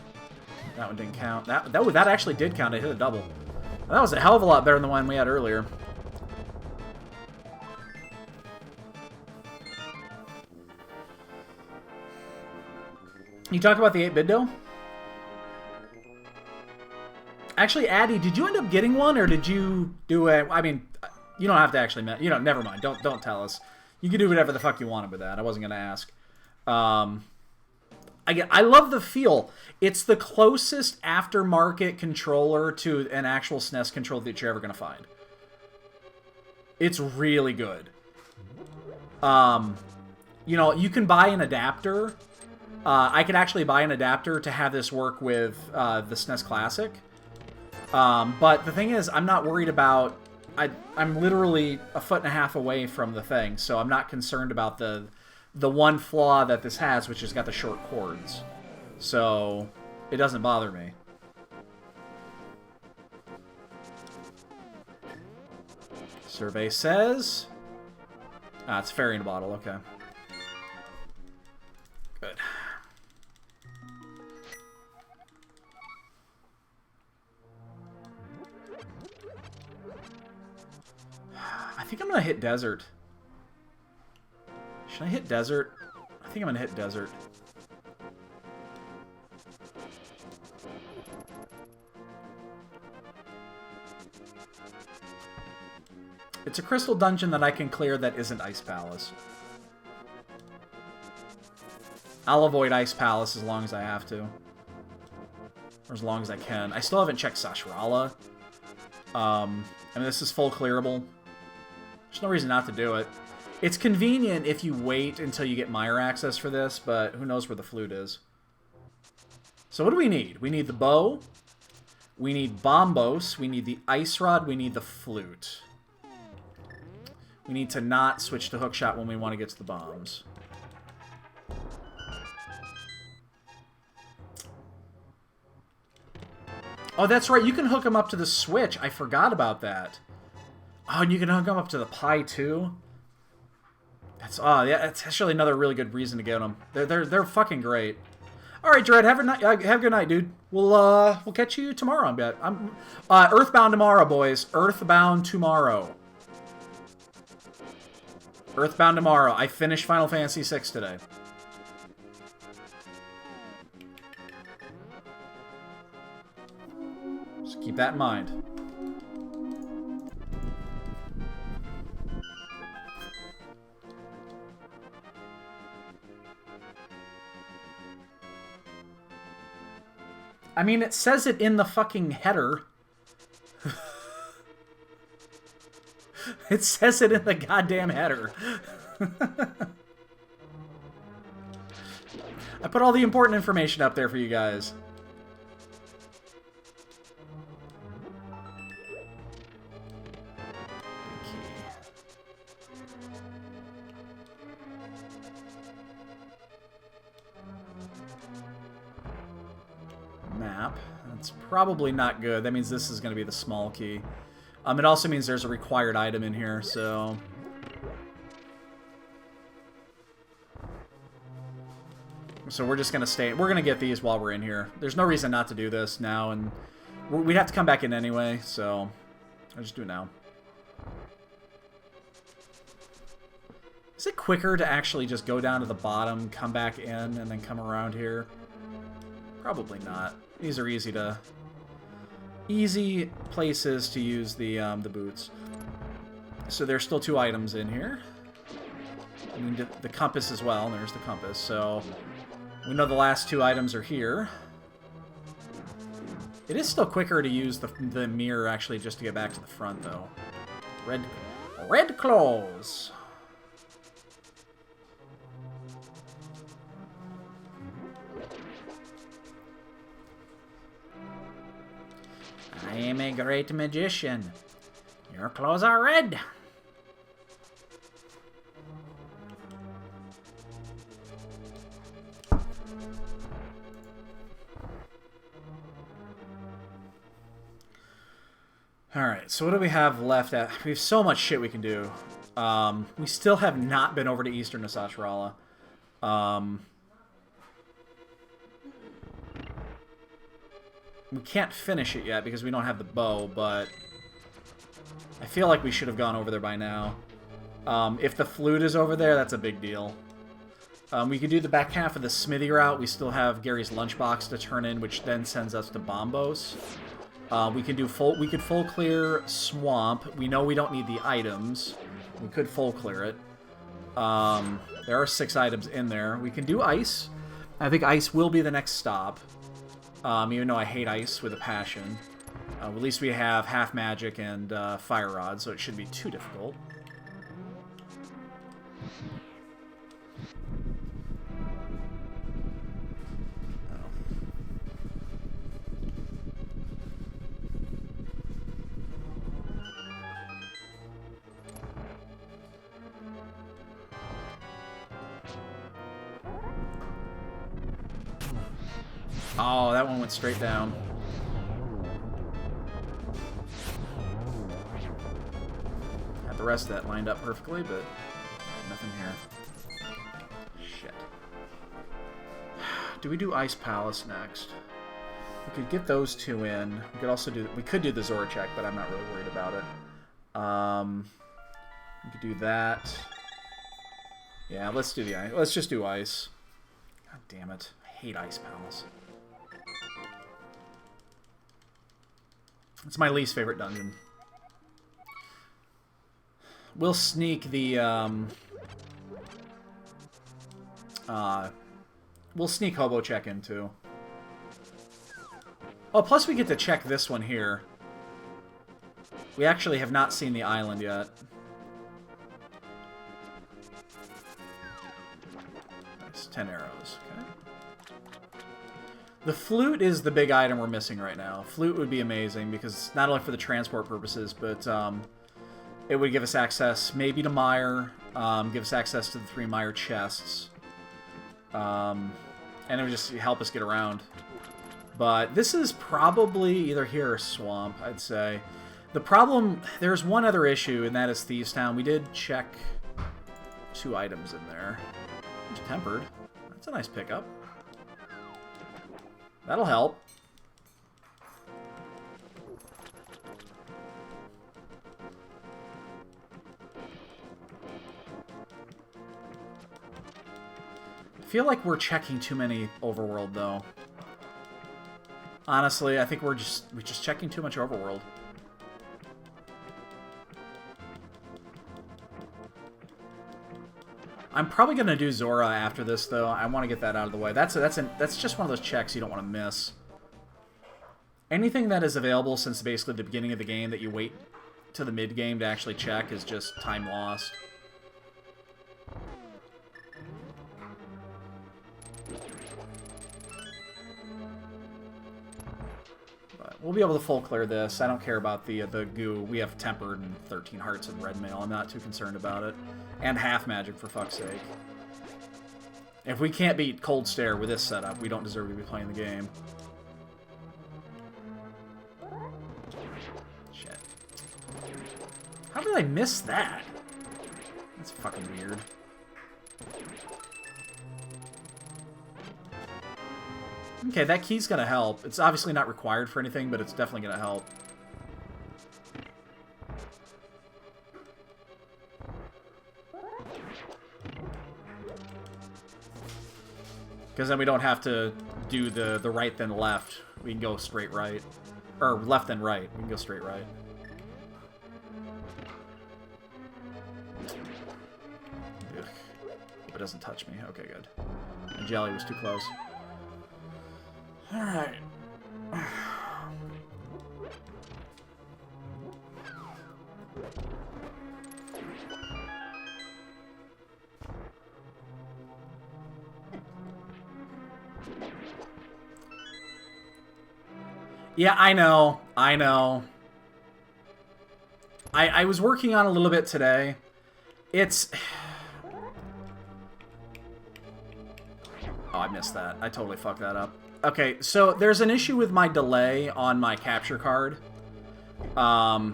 That one didn't count. That actually did count. I hit a double. That was a hell of a lot better than the one we had earlier. You talk about the 8-bit dough? Actually, Addy, did you end up getting one, or did you do a... I mean, you don't have to actually... You know, never mind. Don't tell us. You can do whatever the fuck you wanted with that. I wasn't going to ask. I love the feel. It's the closest aftermarket controller to an actual SNES controller that you're ever going to find. It's really good. You know, you can buy an adapter. I could actually buy an adapter to have this work with the SNES Classic. But the thing is, I'm not worried about... I'm literally a foot and a half away from the thing, so I'm not concerned about the one flaw that this has, which has got the short cords. So it doesn't bother me. Survey says... Ah, it's fairy in a bottle, okay. Good. I think I'm gonna hit desert. Should I hit desert? I think I'm gonna hit desert. It's a crystal dungeon that I can clear that isn't Ice Palace. I'll avoid Ice Palace as long as I have to. Or as long as I can. I still haven't checked Sashrala. I mean, this is full clearable. There's no reason not to do it. It's convenient if you wait until you get Mire access for this, but who knows where the flute is. So what do we need? We need the bow. We need Bombos. We need the Ice Rod. We need the flute. We need to not switch to hookshot when we want to get to the bombs. Oh, that's right. You can hook them up to the Switch. I forgot about that. Oh, and you can hook them up to the Pi, too? That's, oh, yeah, that's actually another really good reason to get them. They're fucking great. All right, Dread, have a good night, dude. We'll catch you tomorrow, I bet. Earthbound tomorrow, boys. Earthbound tomorrow. Earthbound tomorrow. I finished Final Fantasy VI today. Just keep that in mind. I mean, it says it in the fucking header. It says it in the goddamn header. I put all the important information up there for you guys. Map. That's probably not good. That means this is going to be the small key. It also means there's a required item in here, so... So we're just going to stay... We're going to get these while we're in here. There's no reason not to do this now, and we'd have to come back in anyway, so... I'll just do it now. Is it quicker to actually just go down to the bottom, come back in, and then come around here? Probably not. These are easy places to use the boots. So there's still 2 items in here. I mean, the compass as well, and there's the compass. So we know the last 2 items are here. It is still quicker to use the mirror, actually, just to get back to the front, though. Red claws! I am a great magician. Your claws are red. Alright, so what do we have left? We have so much shit we can do. We still have not been over to Eastern Nasashrala. We can't finish it yet because we don't have the bow, but I feel like we should have gone over there by now. If the flute is over there, that's a big deal. We could do the back half of the smithy route. We still have Gary's lunchbox to turn in, which then sends us to Bombos. We could full clear Swamp. We know we don't need the items. We could full clear it. There are 6 items in there. We can do Ice. I think Ice will be the next stop. Even though I hate Ice with a passion. At least we have half magic and Fire Rod, so it shouldn't be too difficult. Oh, that one went straight down. Had the rest of that lined up perfectly, but nothing here. Shit. Do we do Ice Palace next? We could get those 2 in. We could also do. We could do the Zora check, but I'm not really worried about it. We could do that. Yeah, let's do the ice. Let's just do Ice. God damn it! I hate Ice Palace. It's my least favorite dungeon. We'll sneak the, we'll sneak Hobo check in, too. Oh, plus we get to check this one here. We actually have not seen the island yet. Nice, 10 arrows, okay. The flute is the big item we're missing right now. Flute would be amazing, because not only for the transport purposes, but it would give us access maybe to Mire, give us access to the 3 Mire chests, and it would just help us get around. But this is probably either here or Swamp, I'd say. The problem, there's one other issue, and that is Thieves Town. We did check 2 items in there. It's tempered. That's a nice pickup. That'll help. I feel like we're checking too many overworld, though. Honestly, I think we're just checking too much overworld. I'm probably going to do Zora after this, though. I want to get that out of the way. That's just one of those checks you don't want to miss. Anything that is available since basically the beginning of the game that you wait to the mid-game to actually check is just time lost. But we'll be able to full clear this. I don't care about the goo. We have tempered and 13 hearts and red mail. I'm not too concerned about it. And half magic, for fuck's sake. If we can't beat Cold Stare with this setup, we don't deserve to be playing the game. Shit. How did I miss that? That's fucking weird. Okay, that key's gonna help. It's obviously not required for anything, but it's definitely gonna help. Because then we don't have to do the right then left. We can go straight right. Or left then right. We can go straight right. Ugh. It doesn't touch me. Okay, good. And jelly was too close. Alright. Yeah, I know. I know. I was working on a little bit today. It's... Oh, I missed that. I totally fucked that up. Okay, so there's an issue with my delay on my capture card. I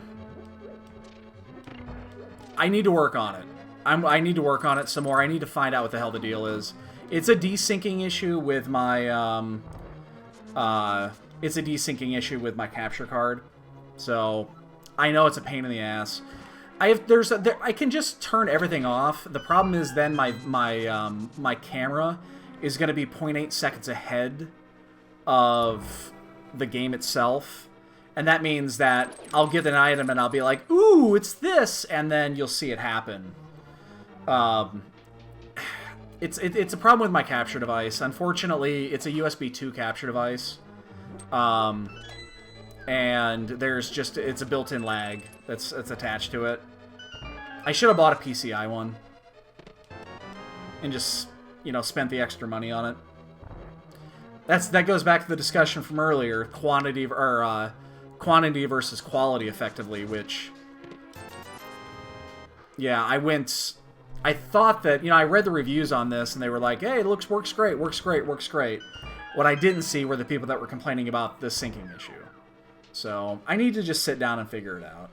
need to work on it. I need to work on it some more. I need to find out what the hell the deal is. It's a desyncing issue with my, it's a desyncing issue with my capture card. So, I know it's a pain in the ass. I can just turn everything off. The problem is then my camera is going to be 0.8 seconds ahead of the game itself. And that means that I'll get an item and I'll be like, ooh, it's this! And then you'll see it happen. It's a problem with my capture device. Unfortunately, it's a USB 2 capture device. And there's just, it's a built-in lag that's attached to it. I should have bought a PCI one. And just, you know, spent the extra money on it. That goes back to the discussion from earlier, quantity versus quality, effectively, which... Yeah, I thought that, you know, I read the reviews on this, and they were like, hey, it works great, works great, works great. What I didn't see were the people that were complaining about the syncing issue. So, I need to just sit down and figure it out.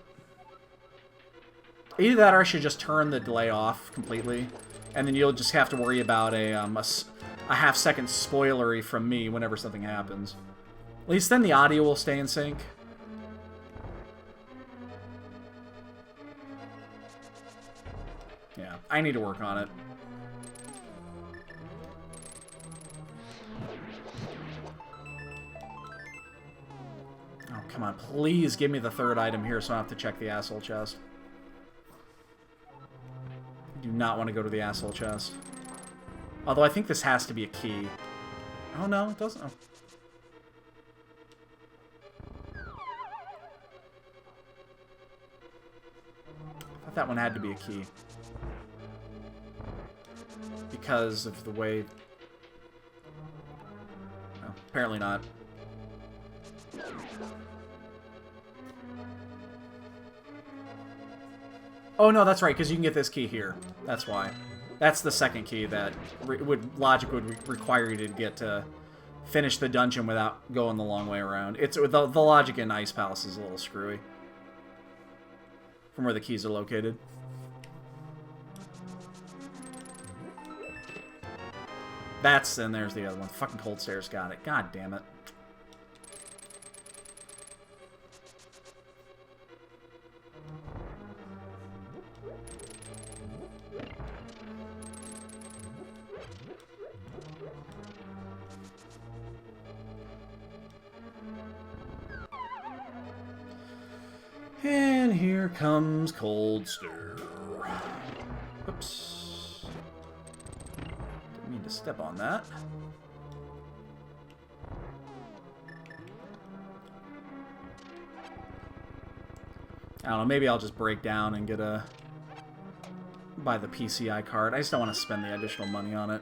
Either that or I should just turn the delay off completely, and then you'll just have to worry about a half-second spoilery from me whenever something happens. At least then the audio will stay in sync. Yeah, I need to work on it. Oh, come on. Please give me the third item here so I don't have to check the asshole chest. I do not want to go to the asshole chest. Although I think this has to be a key. Oh, no, it doesn't. Oh. I thought that one had to be a key. Because of the way... No, apparently not. Oh, no, that's right, because you can get this key here. That's why. That's the second key that logic would require you to get to finish the dungeon without going the long way around. It's the logic in Ice Palace is a little screwy. From where the keys are located. And there's the other one. Fucking Cold Stairs got it. God damn it. And here comes Cold Stair. Oops. Didn't mean to step on that. I don't know, maybe I'll just break down and get buy the PCI card. I just don't want to spend the additional money on it.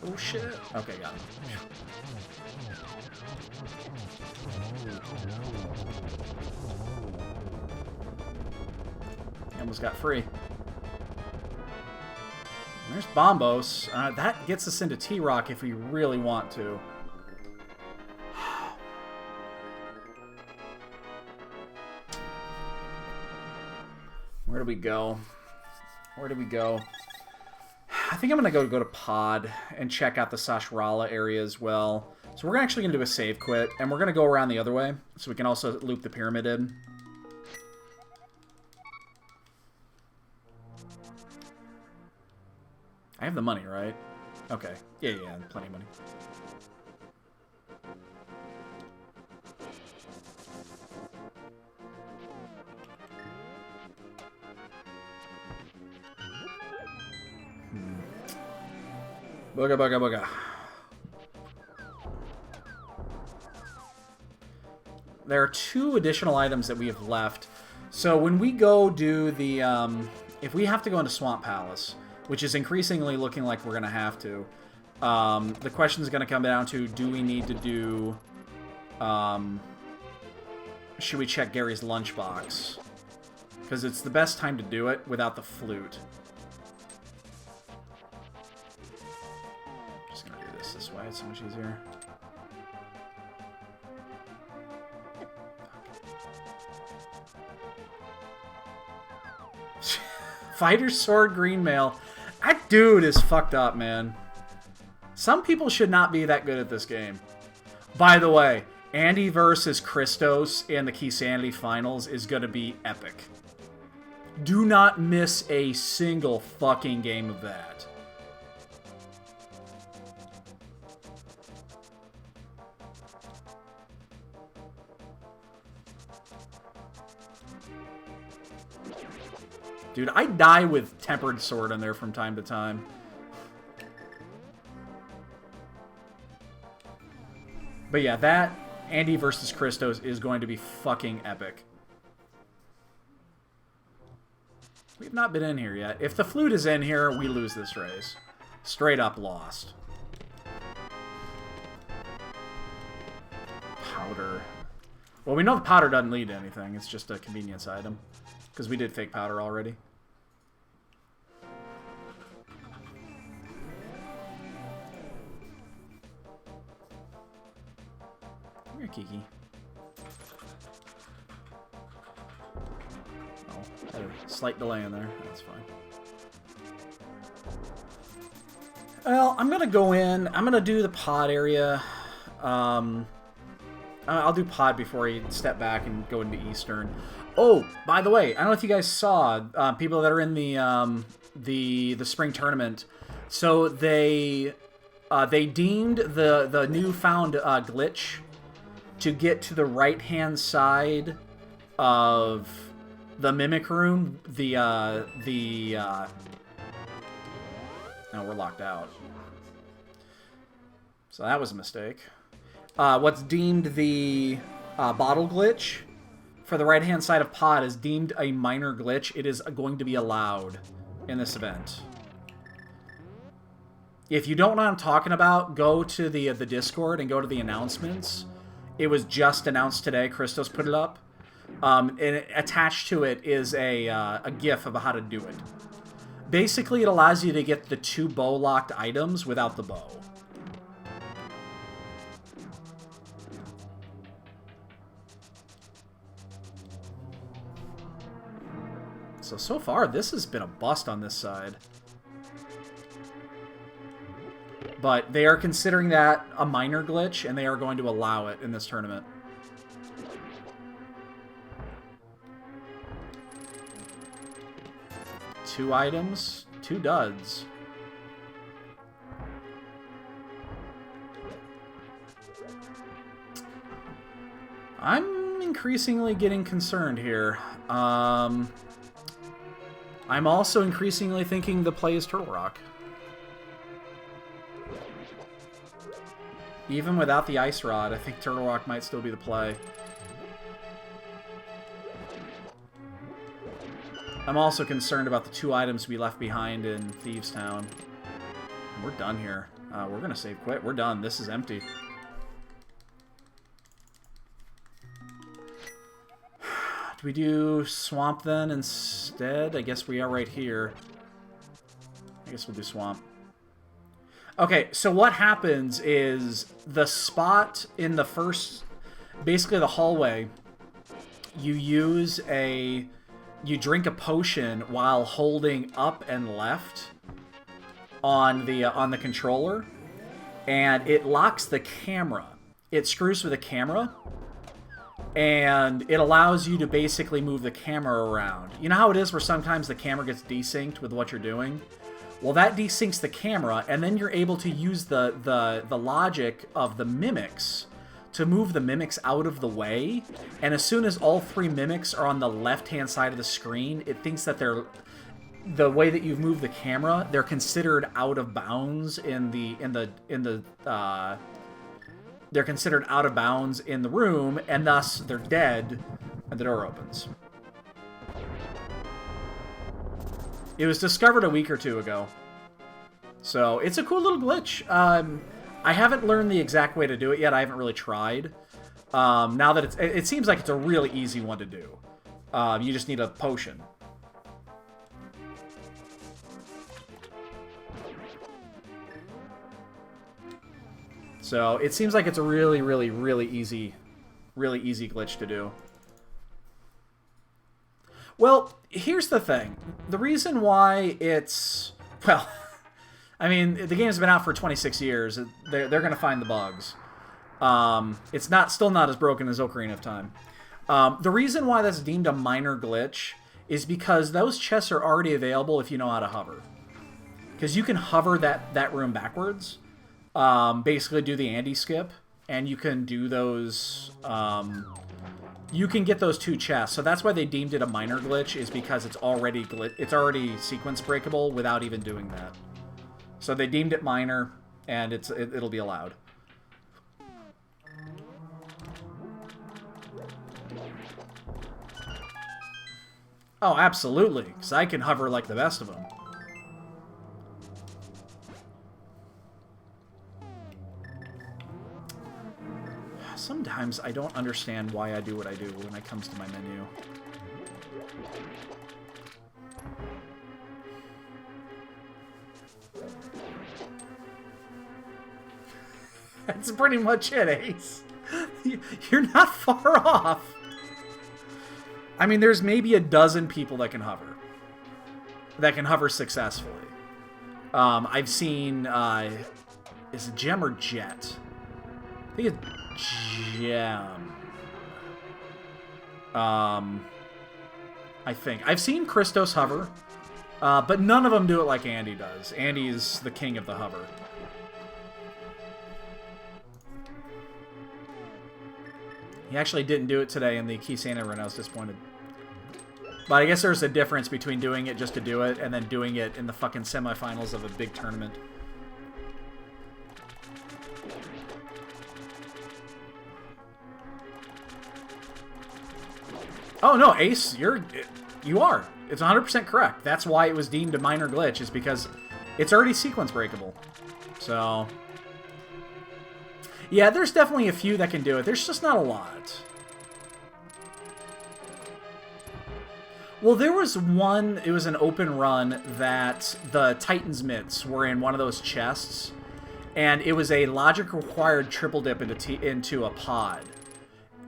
Oh shit. Okay, got it. Almost got free. There's Bombos. That gets us into T-Rock if we really want to. Where do we go? Where do we go? think I'm going to go to Pod and check out the Sashrala area as well. So we're actually going to do a save quit, and we're going to go around the other way, so we can also loop the pyramid in. I have the money, right? Okay. Yeah, plenty of money. Booga, booga, booga. There are 2 additional items that we have left. So when we go do the... if we have to go into Swamp Palace, which is increasingly looking like we're going to have to, the question is going to come down to, do we need to do... should we check Gary's lunchbox? Because it's the best time to do it without the flute. This way, it's so much easier. Fighter Sword Green Mail. That dude is fucked up, man. Some people should not be that good at this game. By the way, Andy versus Christos in the Keysanity Finals is going to be epic. Do not miss a single fucking game of that. Dude, I die with Tempered Sword in there from time to time. But yeah, that Andy versus Christos is going to be fucking epic. We've not been in here yet. If the flute is in here, we lose this race. Straight up lost. Powder. Well, we know the powder doesn't lead to anything. It's just a convenience item. Because we did fake powder already. Come here, Kiki. Oh, had a slight delay in there. That's fine. Well, I'm going to go in. I'm going to do the pod area. I'll do pod before I step back and go into Eastern. Oh, by the way, I don't know if you guys saw people that are in the spring tournament. So they deemed the newfound glitch to get to the right-hand side of the Mimic Room. No, we're locked out. So that was a mistake. What's deemed the bottle glitch for the right-hand side of pod is deemed a minor glitch. It is going to be allowed in this event. If you don't know what I'm talking about, go to the Discord and go to the announcements. It was just announced today. Christos put it up. And attached to it is a GIF of how to do it. Basically, it allows you to get the 2 bow-locked items without the bow. So far, this has been a bust on this side. But they are considering that a minor glitch, and they are going to allow it in this tournament. Two items, 2 duds. I'm increasingly getting concerned here. I'm also increasingly thinking the play is Turtle Rock. Even without the Ice Rod, I think Turtle Rock might still be the play. I'm also concerned about the 2 items we left behind in Thieves Town. We're done here. We're going to save quit. We're done. This is empty. Do we do Swamp then instead? I guess we are right here. I guess we'll do Swamp. Okay, so what happens is the spot in the first, basically the hallway, you drink a potion while holding up and left, on the controller, and it locks the camera. It screws with the camera, and it allows you to basically move the camera around. You know how it is where sometimes the camera gets desynced with what you're doing? Well, that desyncs the camera, and then you're able to use the logic of the mimics to move the mimics out of the way. And as soon as all 3 mimics are on the left-hand side of the screen, it thinks that they're... the way that you've moved the camera, they're considered out of bounds they're considered out of bounds in the room, and thus they're dead, and the door opens. It was discovered a week or 2 ago. So, it's a cool little glitch. I haven't learned the exact way to do it yet. I haven't really tried. Now that it seems like it's a really easy one to do. You just need a potion. So, it seems like it's a really, really, really easy glitch to do. Well, here's the thing. The reason why it's... Well, I mean, the game's been out for 26 years. They're going to find the bugs. It's still not as broken as Ocarina of Time. The reason why that's deemed a minor glitch is because those chests are already available if you know how to hover. Because you can hover that room backwards. Basically do the Andy skip, and you can do those... you can get those 2 chests, so that's why they deemed it a minor glitch, is because it's already sequence breakable without even doing that. So they deemed it minor, and it'll be allowed. Oh, absolutely, because I can hover like the best of them. Sometimes I don't understand why I do what I do when it comes to my menu. That's pretty much it, Ace. You're not far off. I mean, there's maybe a dozen people that can hover. That can hover successfully. I've seen... is it Gem or Jet? I think it's Gem. I think. I've seen Christos hover, but none of them do it like Andy does. Andy is the king of the hover. He actually didn't do it today in the Key Santa run. I was disappointed. But I guess there's a difference between doing it just to do it and then doing it in the fucking semifinals of a big tournament. Oh no, Ace, you are. It's 100% correct. That's why it was deemed a minor glitch, is because it's already sequence breakable. So, yeah, there's definitely a few that can do it. There's just not a lot. Well, there was one, it was an open run that the Titan's mitts were in one of those chests, and it was a logic required triple dip into a pod.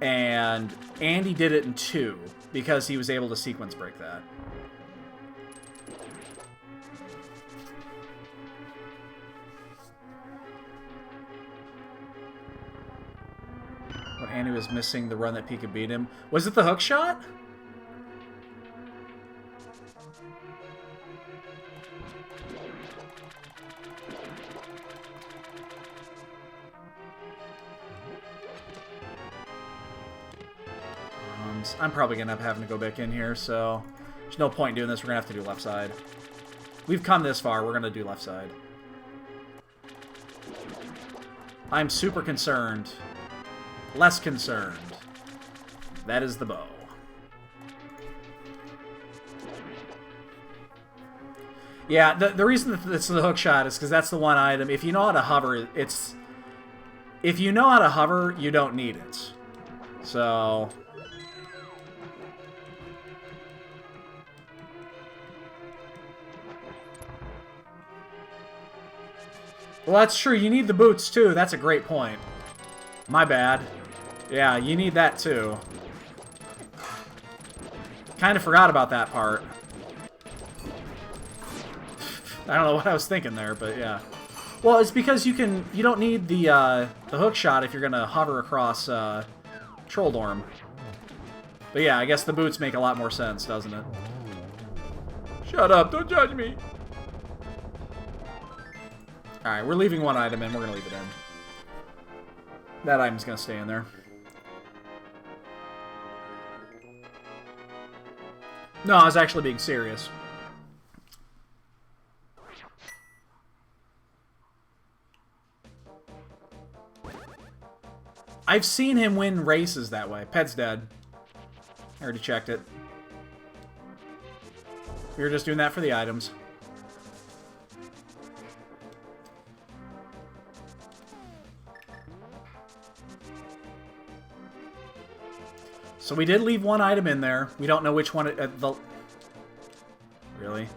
And Andy did it in 2 because he was able to sequence break that. When Andy was missing the run that Pika beat him. Was it the hook shot? I'm probably going to end up having to go back in here, so there's no point in doing this. We're going to have to do left side. We've come this far. We're going to do left side. I'm super concerned. Less concerned. That is the bow. Yeah, the reason that it's the hook shot is because that's the one item. If you know how to hover, it's... If you know how to hover, you don't need it. So... Well, that's true. You need the boots, too. That's a great point. My bad. Yeah, you need that, too. Kind of forgot about that part. I don't know what I was thinking there, but yeah. Well, it's because you don't need the hook shot if you're gonna hover across Troll Dorm. But yeah, I guess the boots make a lot more sense, doesn't it? Shut up! Don't judge me. All right, we're leaving one item in. We're gonna leave it in. That item's gonna stay in there. No, I was actually being serious. I've seen him win races that way. Pet's dead. I already checked it. We were just doing that for the items. So we did leave one item in there. We don't know which one Really?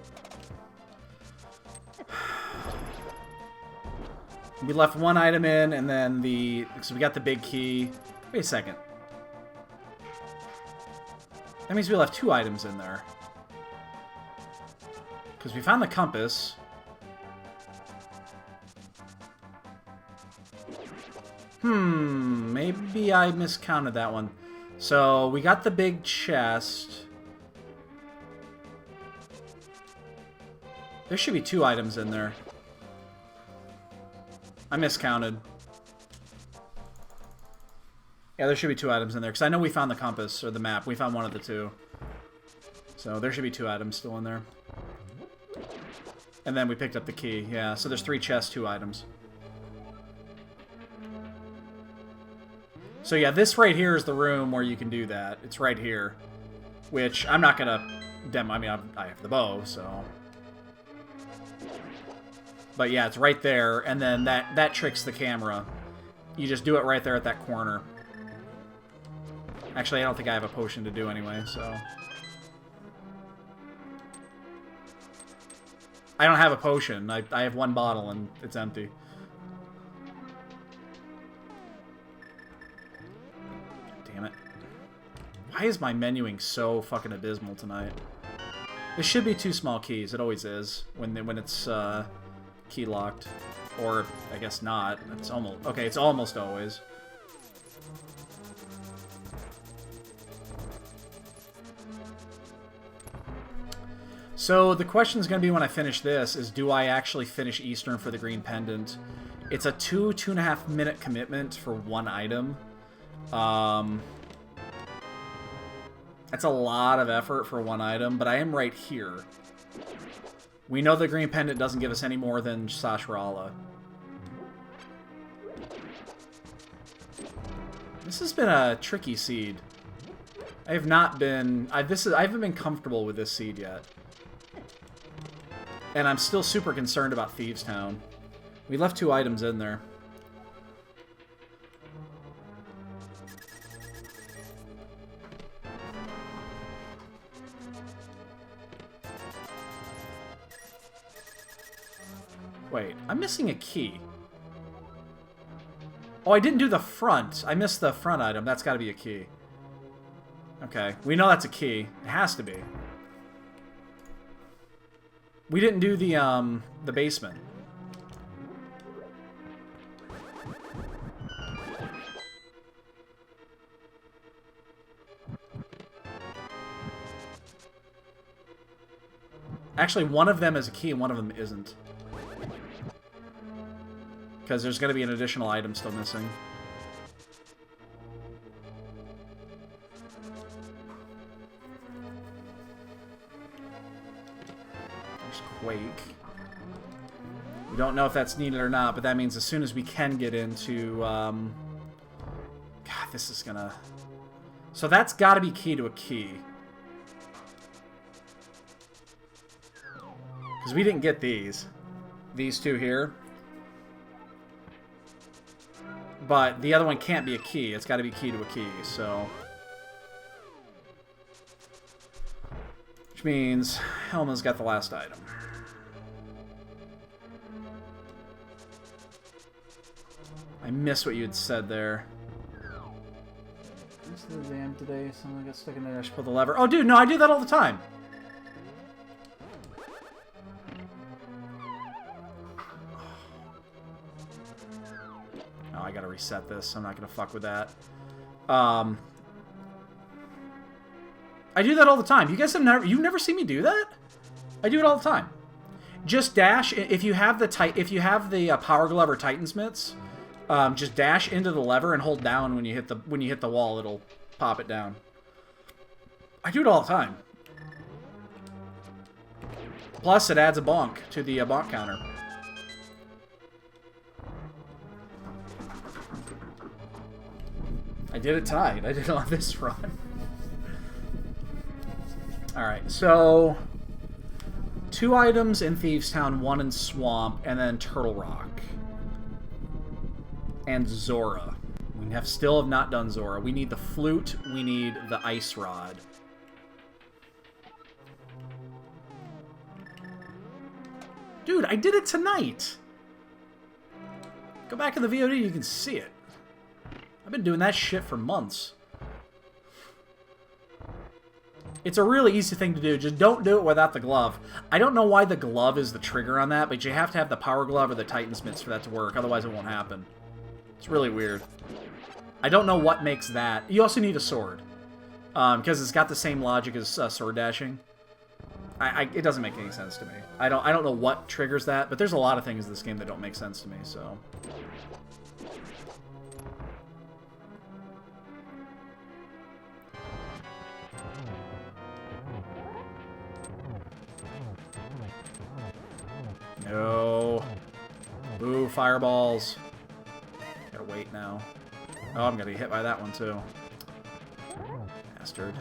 We left one item in, and then so we got the big key. Wait a second. That means we left two items in there. Because we found the compass. Maybe I miscounted that one. So we got the big chest. There should be two items in there. I miscounted. Yeah, there should be two items in there. Because I know we found the compass, or the map. We found one of the two. So there should be two items still in there. And then we picked up the key. Yeah, so there's 3 chests, 2 items. So yeah, this right here is the room where you can do that. It's right here. Which I'm not going to demo. I mean, I have the bow, so... But yeah, it's right there, and then that tricks the camera. You just do it right there at that corner. Actually, I don't think I have a potion to do anyway, so... I don't have a potion. I have 1 bottle, and it's empty. Damn it. Why is my menuing so fucking abysmal tonight? It should be 2 small keys. It always is when it's key locked, or I guess not. It's almost okay. It's almost always. So the question is going to be when I finish this is, do I actually finish Eastern for the green pendant? It's a 2.5 minute commitment for 1 item. That's a lot of effort for 1 item, but I am right here. We know the green pendant doesn't give us any more than Sashrala. This has been a tricky seed. I have not been... I haven't been comfortable with this seed yet. And I'm still super concerned about Thieves Town. We left 2 items in there. Wait, I'm missing a key. Oh, I didn't do the front. I missed the front item. That's got to be a key. Okay, we know that's a key. It has to be. We didn't do the basement. Actually, one of them is a key and one of them isn't. Because there's going to be an additional item still missing. There's Quake. We don't know if that's needed or not, but that means as soon as we can get into... God, this is going to... So that's got to be key to a key. Because we didn't get these. These 2 here. But the other one can't be a key. It's got to be key to a key, so... Which means Helma's got the last item. I missed what you had said there. What's the exam today? Someone got stuck in there. I should pull the lever. Oh, dude, no, I do that all the time. reset this. I'm not gonna fuck with that. I do that all the time. You guys have you've never seen me do that? I do it all the time. Just dash if you have the power glove or Titan's mitts. Just dash into the lever and hold down when you hit the wall. It'll pop it down. I do it all the time. Plus, it adds a bonk to the bonk counter. I did it tonight. I did it on this run. Alright, so 2 items in Thieves Town, 1 in Swamp, and then Turtle Rock. And Zora. We still have not done Zora. We need the flute, we need the ice rod. Dude, I did it tonight! Go back in the VOD, you can see it. I've been doing that shit for months. It's a really easy thing to do. Just don't do it without the glove. I don't know why the glove is the trigger on that, but you have to have the power glove or the Titan's mitts for that to work. Otherwise, it won't happen. It's really weird. I don't know what makes that. You also need a sword. Because it's got the same logic as sword dashing. It doesn't make any sense to me. I don't know what triggers that, but there's a lot of things in this game that don't make sense to me, so... No. Ooh, fireballs. Gotta wait now. Oh, I'm gonna get hit by that one too. Bastard.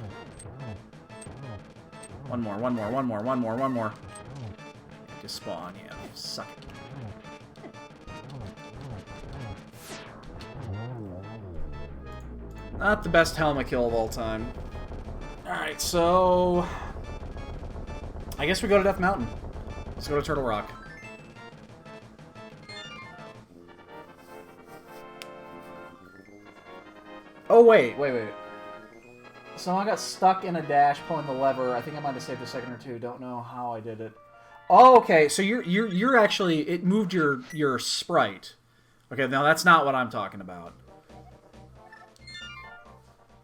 One more. Just spawn, yeah. Suck it. Not the best helmet kill of all time. Alright, so... I guess we go to Death Mountain. Let's go to Turtle Rock. Oh, wait. So I got stuck in a dash pulling the lever. I think I might have saved a second or two. Don't know how I did it. Oh, okay. So you're actually... It moved your sprite. Okay, now that's not what I'm talking about.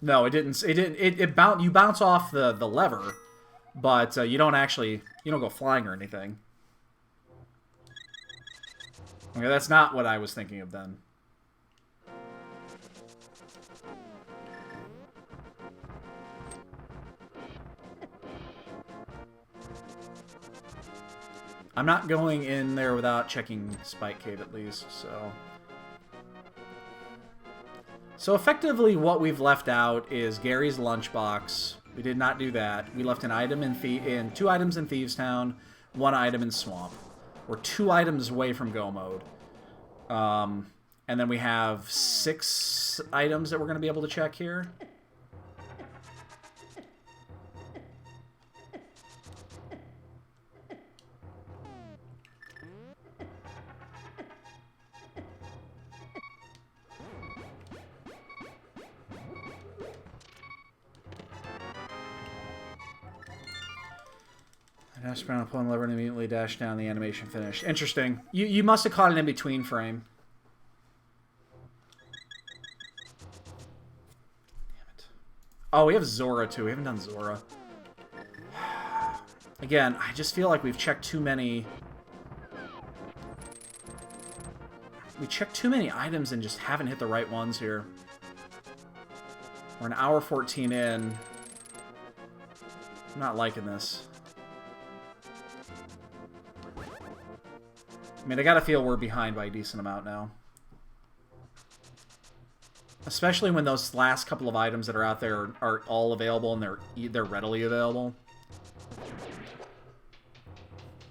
No, it didn't. You bounce off the lever, but you don't actually... You don't go flying or anything. Okay, that's not what I was thinking of then. I'm not going in there without checking Spike Cave at least, so... So effectively what we've left out is Gary's lunchbox. We did not do that. We left an item in 2 items in Thieves Town, 1 item in Swamp. We're 2 items away from Go Mode. And then we have 6 items that we're going to be able to check here. Dash around, pull the lever, and immediately dash down. The animation finished. Interesting. You must have caught an in-between frame. Damn it. Oh, we have Zora, too. We haven't done Zora. Again, I just feel like we've checked too many... We checked too many items and just haven't hit the right ones here. We're an hour 14 in. I'm not liking this. I mean, I gotta feel we're behind by a decent amount now. Especially when those last couple of items that are out there are all available and they're readily available.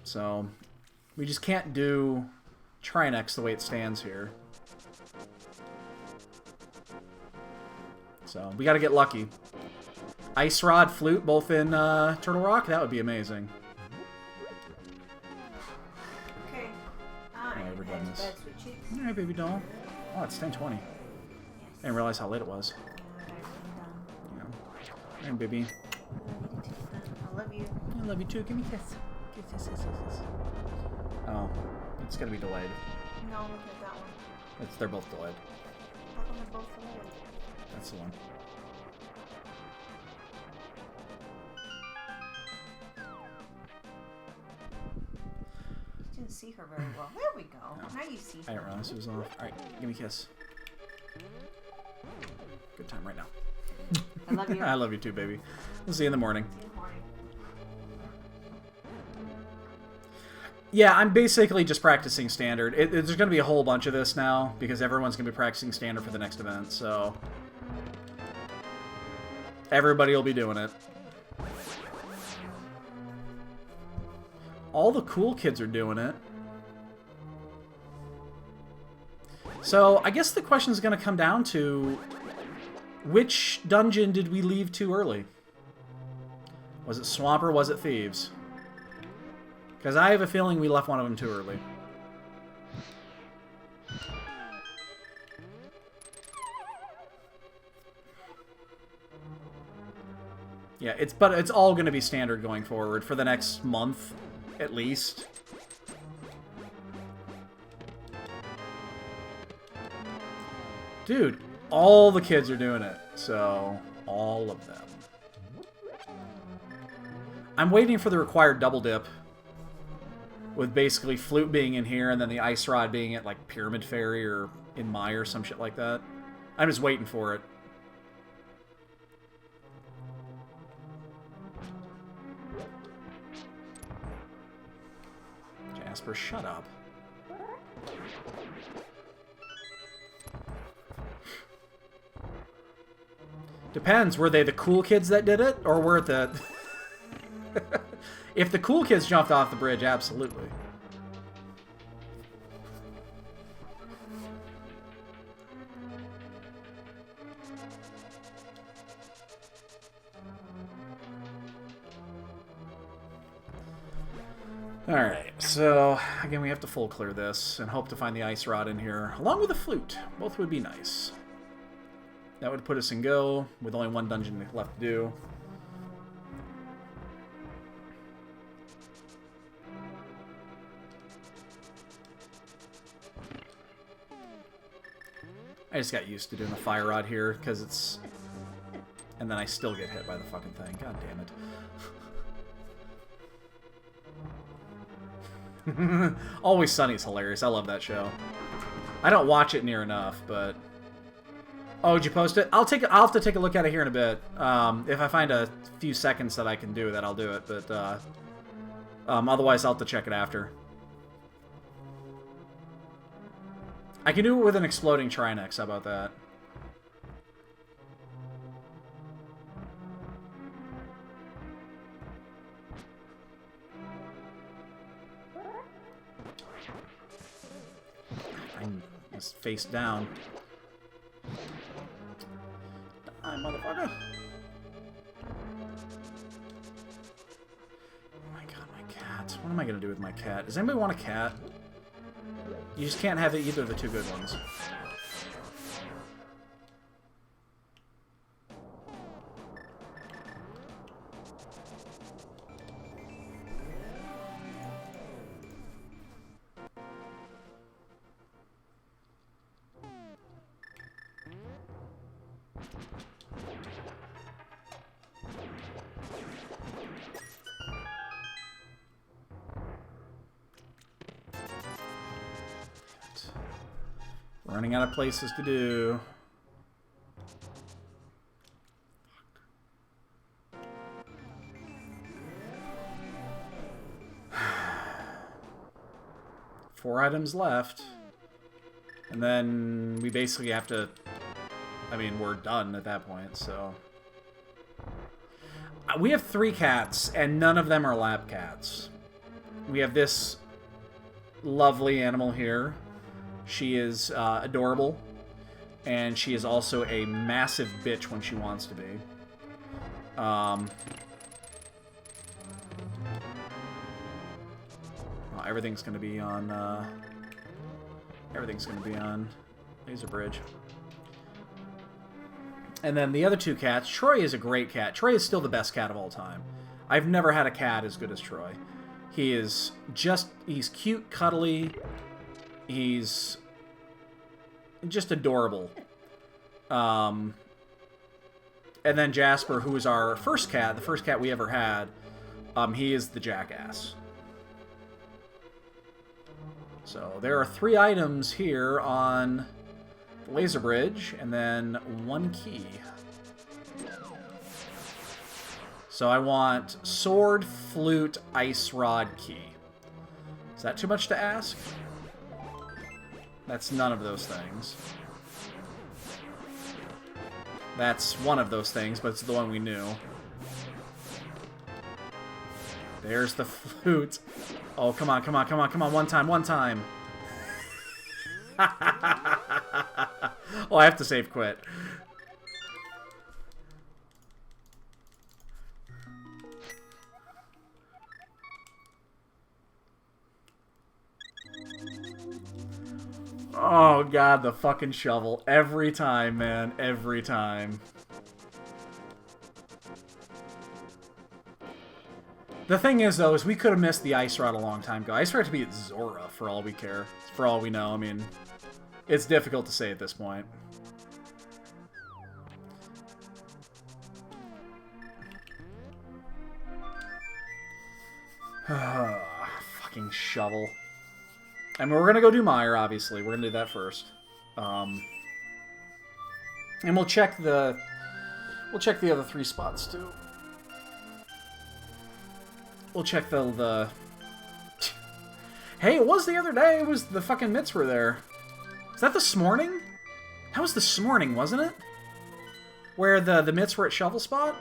So, we just can't do Trinex the way it stands here. So, we gotta get lucky. Ice Rod, Flute, both in Turtle Rock? That would be amazing. Alright, baby doll. Oh, it's 10:20. I didn't realize how late it was. Yeah. Alright, baby. I love you. I love you too. Give me a kiss. Kiss. Oh, it's gonna be delayed. No, look at that one. They're both delayed. they're both alive. That's the one. Didn't see her very well. There we go. No. Now you see her. I didn't realize it was off. Alright, give me a kiss. Good time right now. I love you. I love you too, baby. We'll see you in the morning. See you in the morning. Yeah, I'm basically just practicing standard. There's going to be a whole bunch of this now, because everyone's going to be practicing standard for the next event, so... Everybody will be doing it. All the cool kids are doing it. So, I guess the question is going to come down to... Which dungeon did we leave too early? Was it Swamp or was it Thieves? Because I have a feeling we left one of them too early. Yeah, but it's all going to be standard going forward for the next month, at least. Dude, all the kids are doing it, so all of them. I'm waiting for the required double dip. With basically Flute being in here and then the Ice Rod being at like Pyramid Fairy or in Maya or some shit like that. I'm just waiting for it. Jasper, shut up. Depends. Were they the cool kids that did it? Or were it the... If the cool kids jumped off the bridge, absolutely. Alright, so again we have to full clear this and hope to find the Ice Rod in here, along with the Flute. Both would be nice. That would put us in go, with only one dungeon left to do. I just got used to doing the Fire Rod here, because it's... And then I still get hit by the fucking thing. God damn it. Always Sunny is hilarious. I love that show. I don't watch it near enough, but... Oh, did you post it? I'll have to take a look at it here in a bit. If I find a few seconds that I can do that, I'll do it, but... otherwise, I'll have to check it after. I can do it with an exploding Trinex, how about that? I'm just face down. Die, motherfucker! Oh my god, my cat. What am I gonna do with my cat? Does anybody want a cat? You just can't have either of the two good ones. Running out of places to do. Four items left. And then we basically have to... I mean, we're done at that point, so... We have 3 cats, and none of them are lap cats. We have this lovely animal here. She is adorable, and she is also a massive bitch when she wants to be. Well, everything's going to be on... everything's going to be on Laser Bridge. And then the other 2 cats, Troy is a great cat. Troy is still the best cat of all time. I've never had a cat as good as Troy. He is just... He's cute, cuddly... He's just adorable. And then Jasper, who is our first cat, the first cat we ever had, he is the jackass. So there are 3 items here on the laser bridge, and then 1 key. So I want sword, flute, ice rod, key. Is that too much to ask? That's none of those things. That's one of those things, but it's the one we knew. There's the flute. Oh, come on, come on, come on, come on. One time, one time. Oh, I have to save quit. Oh, God, the fucking shovel. Every time, man. Every time. The thing is, though, is we could have missed the ice rod a long time ago. Ice rod to be at Zora, for all we care. For all we know. I mean, it's difficult to say at this point. Fucking shovel. And we're gonna go do Meyer, obviously. We're gonna do that first. And we'll check the other 3 spots too. We'll check the Hey, it was the other day. It was the fucking mitts were there. Is that this morning? That was this morning, wasn't it? Where the mitts were at shovel spot?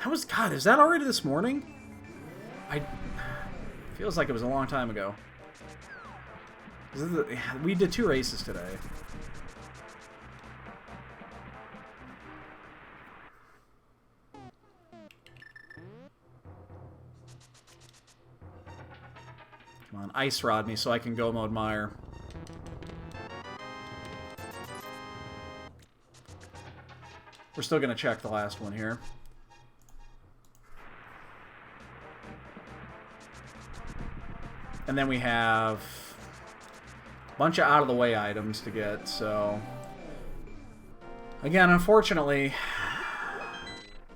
That was, God, is that already this morning? Feels like it was a long time ago. We did 2 races today. Come on, ice rod me so I can go mode Meyer. We're still gonna check the last one here. And then we have a bunch of out-of-the-way items to get, so... Again, unfortunately...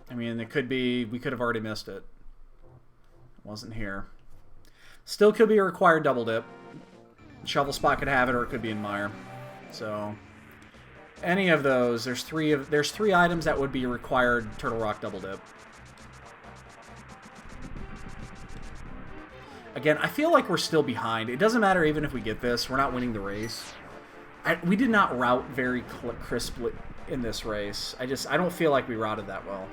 I mean, it could be... We could have already missed it. It wasn't here. Still could be a required double dip. Shovel spot could have it, or it could be in Meyer. So... Any of those, there's 3 items that would be required Turtle Rock double dip. Again, I feel like we're still behind. It doesn't matter even if we get this. We're not winning the race. We did not route very crisply in this race. I don't feel like we routed that well.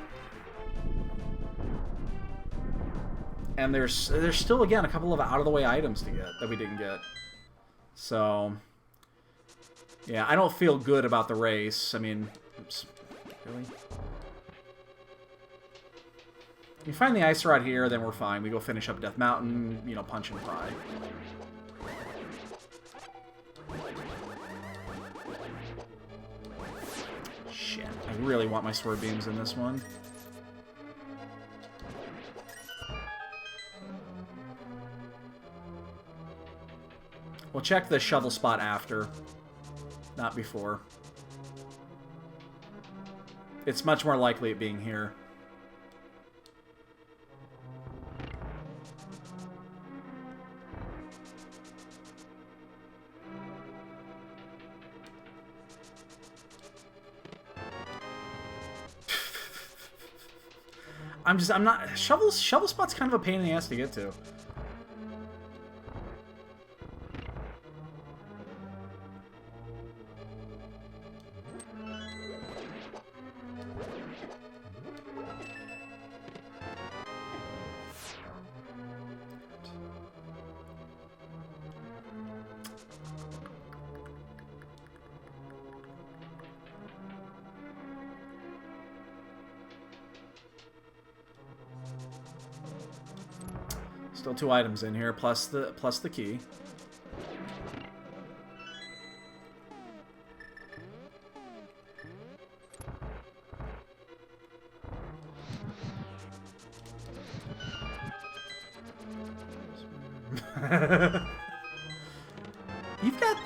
And there's still, again, a couple of out-of-the-way items to get that we didn't get. So, yeah, I don't feel good about the race. I mean, oops, really? If we find the ice rod here, then we're fine. We go finish up Death Mountain, you know, punch and pie. Shit, I really want my sword beams in this one. We'll check the shovel spot after, not before. It's much more likely it being here. I'm not... Shovel spot's kind of a pain in the ass to get to. Still 2 items in here, plus the key.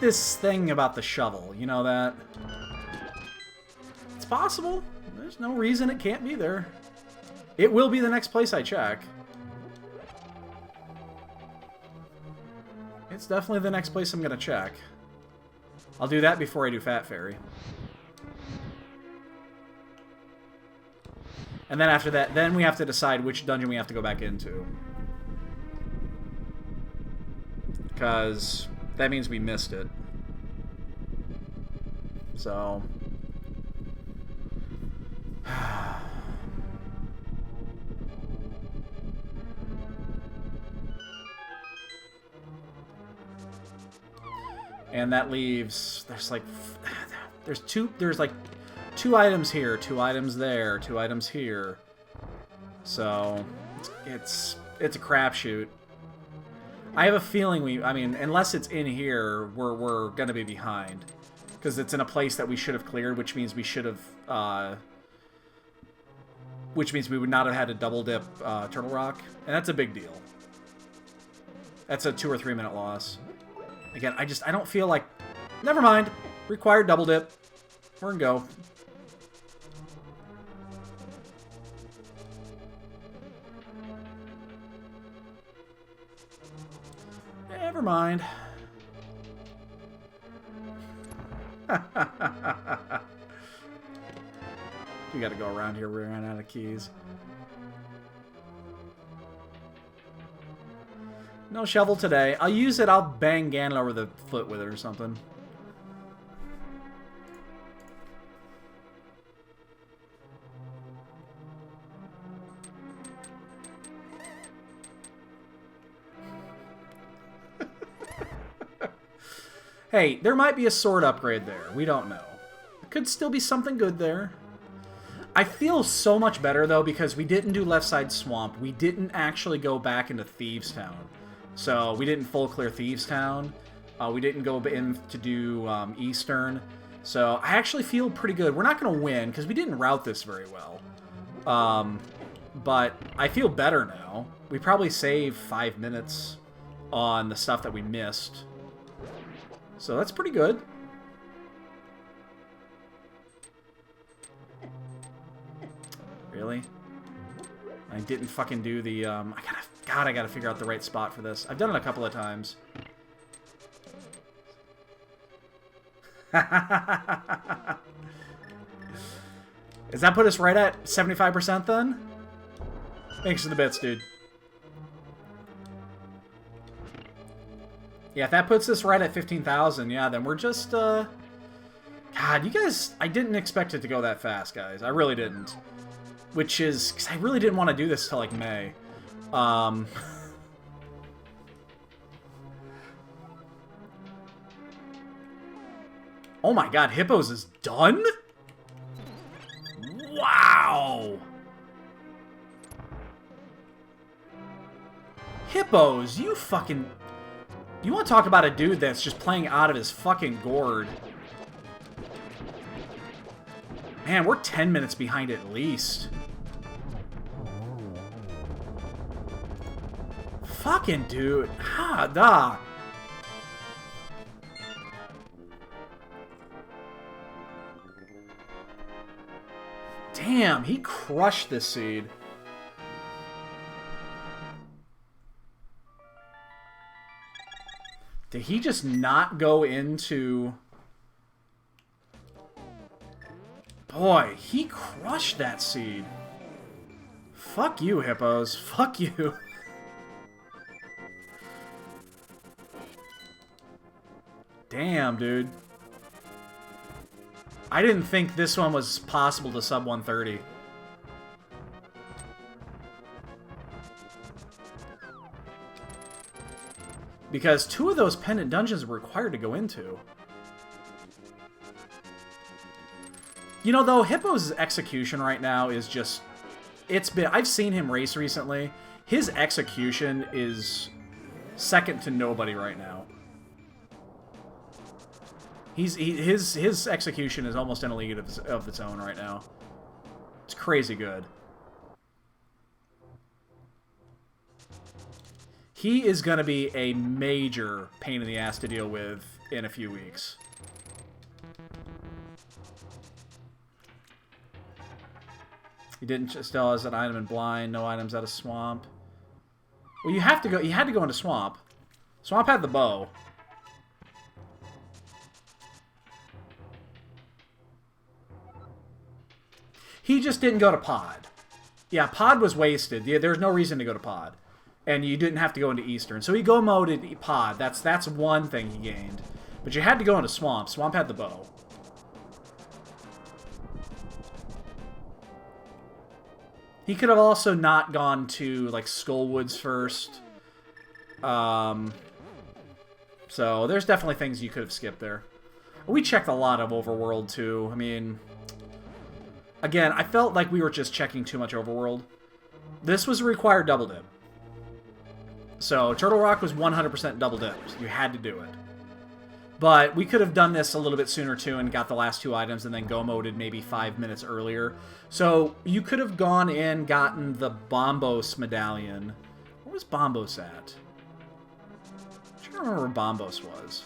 this thing about the shovel. You know that? It's possible. There's no reason it can't be there. It will be the next place I check. It's definitely the next place I'm going to check. I'll do that before I do Fat Fairy. And then after that, then we have to decide which dungeon we have to go back into. Because that means we missed it. So... And that leaves... There's like two items here, 2 items there, 2 items here. So it's a crapshoot. I have a feeling I mean, unless it's in here, we're gonna be behind, because it's in a place that we should have cleared, which means we should have, which means we would not have had to double dip Turtle Rock, and that's a big deal. That's a 2 or 3 minute loss. Again, I don't feel like... Never mind. Required double dip. We're gonna go. Never mind. We gotta go around here. We ran out of keys. No shovel today. I'll use it. I'll bang Ganon over the foot with it or something. Hey, there might be a sword upgrade there. We don't know. There could still be something good there. I feel so much better, though, because we didn't do Left Side Swamp. We didn't actually go back into Thieves Town. So, we didn't full clear Thieves Town. We didn't go in to do Eastern. So, I actually feel pretty good. We're not going to win, because we didn't route this very well. But I feel better now. We probably saved 5 minutes on the stuff that we missed. So that's pretty good. Really? I didn't fucking do the, I gotta figure out the right spot for this. I've done it a couple of times. Does that put us right at 75% then? Thanks for the bits, dude. Yeah, if that puts us right at 15,000, yeah, then we're just, God, you guys... I didn't expect it to go that fast, guys. I really didn't. Which is... Because I really didn't want to do this till, like, May. Oh my god, Hippos is done? Wow! Hippos, you fucking... You want to talk about a dude that's just playing out of his fucking gourd. Man, we're 10 minutes behind at least. Fucking dude. Ha, da. Damn, he crushed this seed. Did he just not go into... Boy, he crushed that seed. Fuck you, Hippos. Fuck you. Damn, dude. I didn't think this one was possible to sub 130. Because 2 of those pendant dungeons were required to go into. You know, though, Hippo's execution right now is just... I've seen him race recently. His execution is second to nobody right now. His execution is almost in a league of its own right now. It's crazy good. He is going to be a major pain in the ass to deal with in a few weeks. You didn't still has an item in blind, no items out of swamp. Well, you have to go. You had to go into swamp. Swamp had the bow. He just didn't go to pod. Yeah, pod was wasted. Yeah, there's no reason to go to pod. And you didn't have to go into Eastern. So he go-moded pod. That's one thing he gained. But you had to go into swamp. Swamp had the bow. He could have also not gone to, like, Skullwoods first. So there's definitely things you could have skipped there. We checked a lot of Overworld, too. I mean, again, I felt like we were just checking too much Overworld. This was a required double dip. So Turtle Rock was 100% double dipped. You had to do it. But we could have done this a little bit sooner, too, and got the last 2 items and then go-moded maybe 5 minutes earlier. So you could have gone in, gotten the Bombos medallion. Where was Bombos at? I'm trying to remember where Bombos was.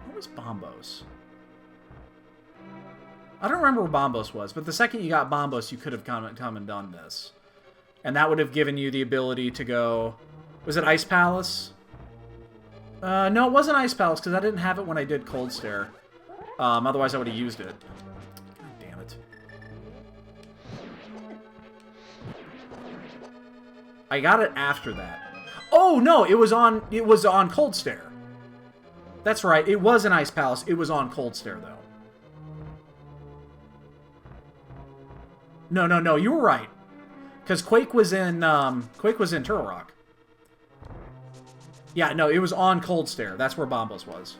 Where was Bombos? I don't remember where Bombos was, but the second you got Bombos, you could have come and done this. And that would have given you the ability to go... Was it Ice Palace? No, it wasn't Ice Palace, because I didn't have it when I did Cold Stare. Otherwise, I would have used it. God damn it. I got it after that. Oh, no! It was on Cold Stare. That's right, it was an Ice Palace. It was on Cold Stare, though. No, you were right. Because Quake was in Turtle Rock. Yeah, no, it was on Cold Stare. That's where Bombos was.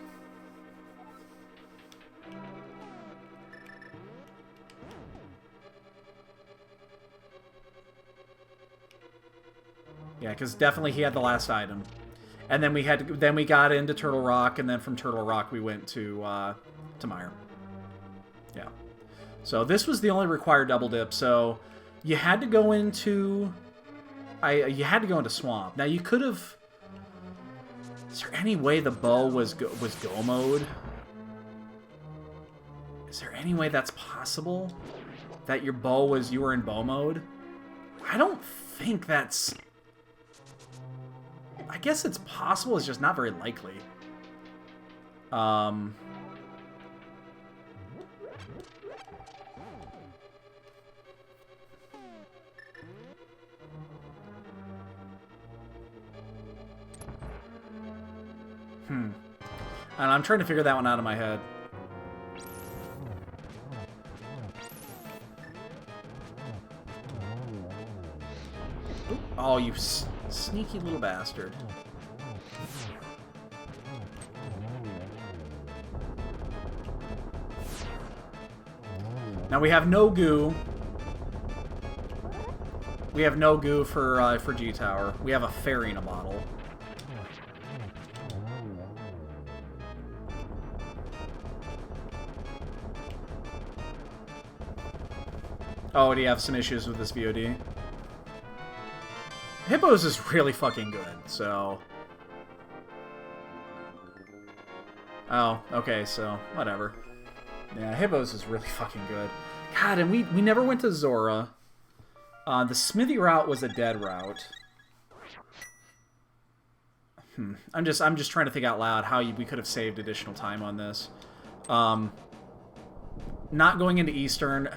Yeah, because definitely he had the last item. And then we got into Turtle Rock, and then from Turtle Rock we went to Mire. Yeah. So this was the only required double dip, so you had to go into... you had to go into Swamp. Now, you could have... Is there any way the bow was go mode? Is there any way that's possible? That your bow was... You were in bow mode? I don't think that's... I guess it's possible, it's just not very likely. And I'm trying to figure that one out in my head. Oop. Oh, you sneaky little bastard. Now we have no goo. We have no goo for G-Tower. We have a fairy in a bottle. Oh, do you have some issues with this VOD? Hippos is really fucking good, so... Oh, okay, so, whatever. Yeah, Hippos is really fucking good. God, and we never went to Zora. The Smithy route was a dead route. I'm just trying to think out loud how we could have saved additional time on this. Not going into Eastern...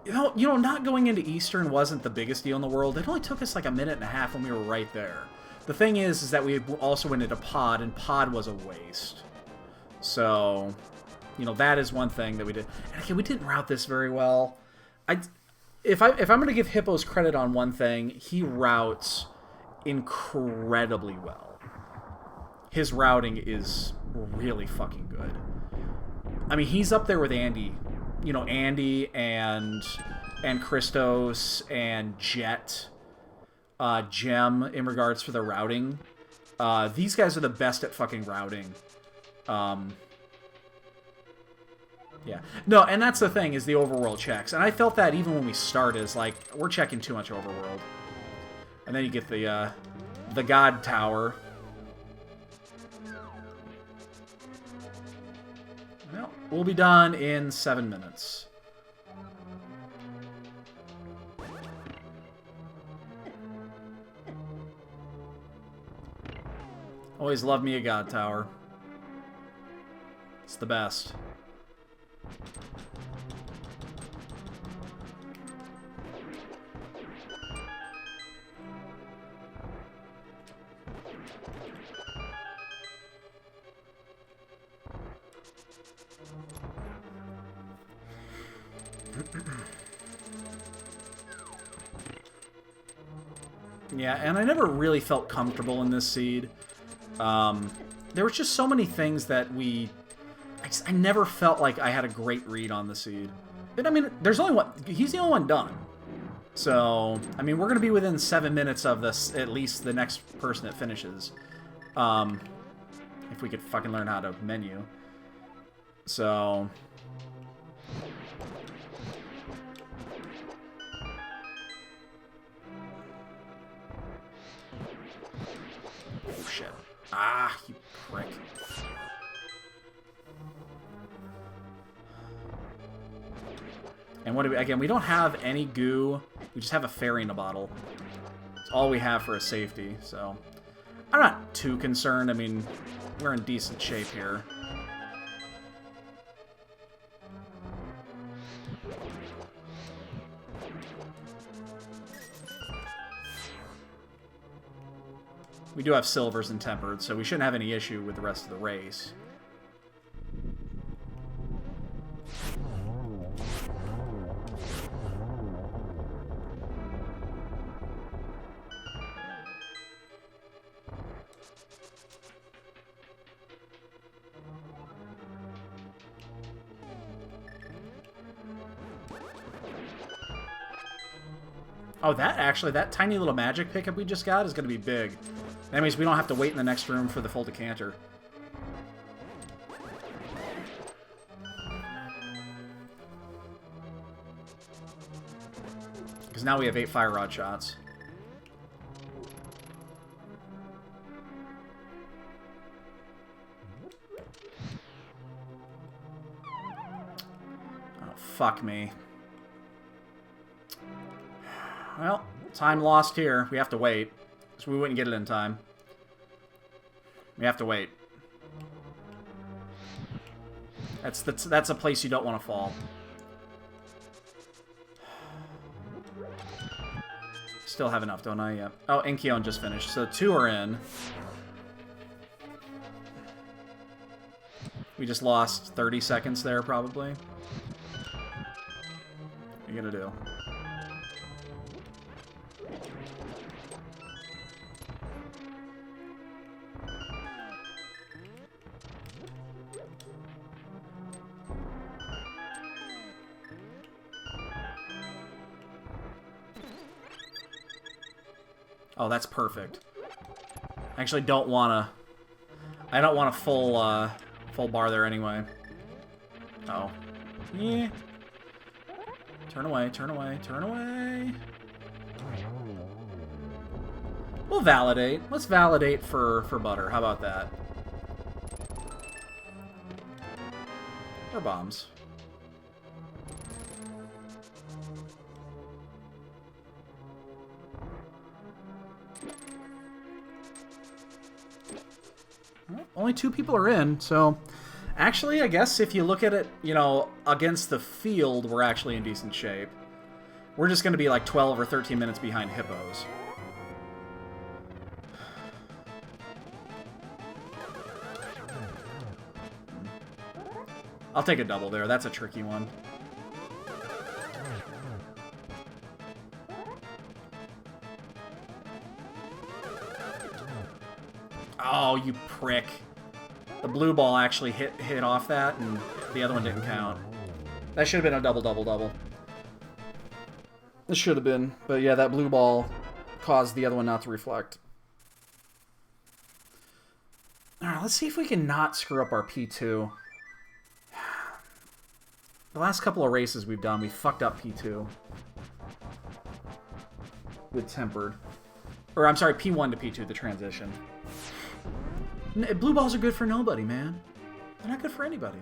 You know, not going into Eastern wasn't the biggest deal in the world. It only took us like a minute and a half when we were right there. The thing is that we also went into Pod, and Pod was a waste. So, you know, that is one thing that we did. And again, we didn't route this very well. If I'm going to give Hippos credit on one thing, he routes incredibly well. His routing is really fucking good. I mean, he's up there with Andy. You know, Andy and Christos and Jet, Gem in regards for the routing. These guys are the best at fucking routing. Yeah. No, and that's the thing, is the overworld checks. And I felt that even when we started, is like, we're checking too much overworld. And then you get the the God Tower. Well, we'll be done in 7 minutes. Always love me a God Tower. It's the best. Yeah, and I never really felt comfortable in this seed. There was just so many things that I never felt like I had a great read on the seed. But I mean, there's only one. He's the only one done. So, I mean, we're going to be within 7 minutes of this, at least the next person that finishes. If we could fucking learn how to menu. So... Oh, shit. Ah, you prick. And what do we... Again, we don't have any goo. We just have a fairy in a bottle. It's all we have for a safety, so... I'm not too concerned. I mean, we're in decent shape here. We do have silvers and tempered, so we shouldn't have any issue with the rest of the race. Oh, that tiny little magic pickup we just got is going to be big. That means we don't have to wait in the next room for the full decanter. Because now we have 8 fire rod shots. Oh, fuck me. Well, time lost here. We have to wait. So we wouldn't get it in time. We have to wait. That's a place you don't want to fall. Still have enough, don't I? Yep. Oh, Inkion just finished. So 2 are in. We just lost 30 seconds there, probably. What are you gonna do? Oh, that's perfect. I actually don't want to... I don't want a full bar there anyway. Oh. Yeah. Turn away, turn away, turn away. We'll validate. Let's validate for butter. How about that? Or bombs. Only 2 people are in, so... Actually, I guess if you look at it, you know, against the field, we're actually in decent shape. We're just going to be like 12 or 13 minutes behind Hippos. I'll take a double there. That's a tricky one. Oh, you prick. The blue ball actually hit off that, and the other one didn't count. That should have been a double. This should have been. But yeah, that blue ball caused the other one not to reflect. Alright, let's see if we can not screw up our P2. The last couple of races we've done, we fucked up P2. With tempered. Or, I'm sorry, P1 to P2, the transition. Blue balls are good for nobody, man. They're not good for anybody.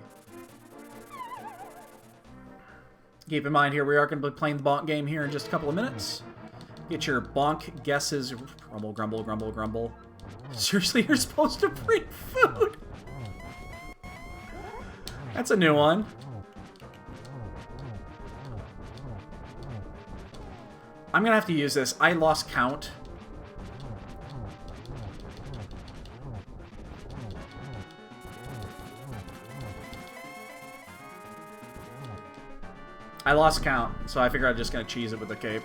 Keep in mind here, we are going to be playing the bonk game here in just a couple of minutes. Get your bonk guesses. Grumble, grumble, grumble, grumble. Seriously, you're supposed to bring food? That's a new one. I'm going to have to use this. I lost count. I lost count, so I figured I'm just going to cheese it with the cape.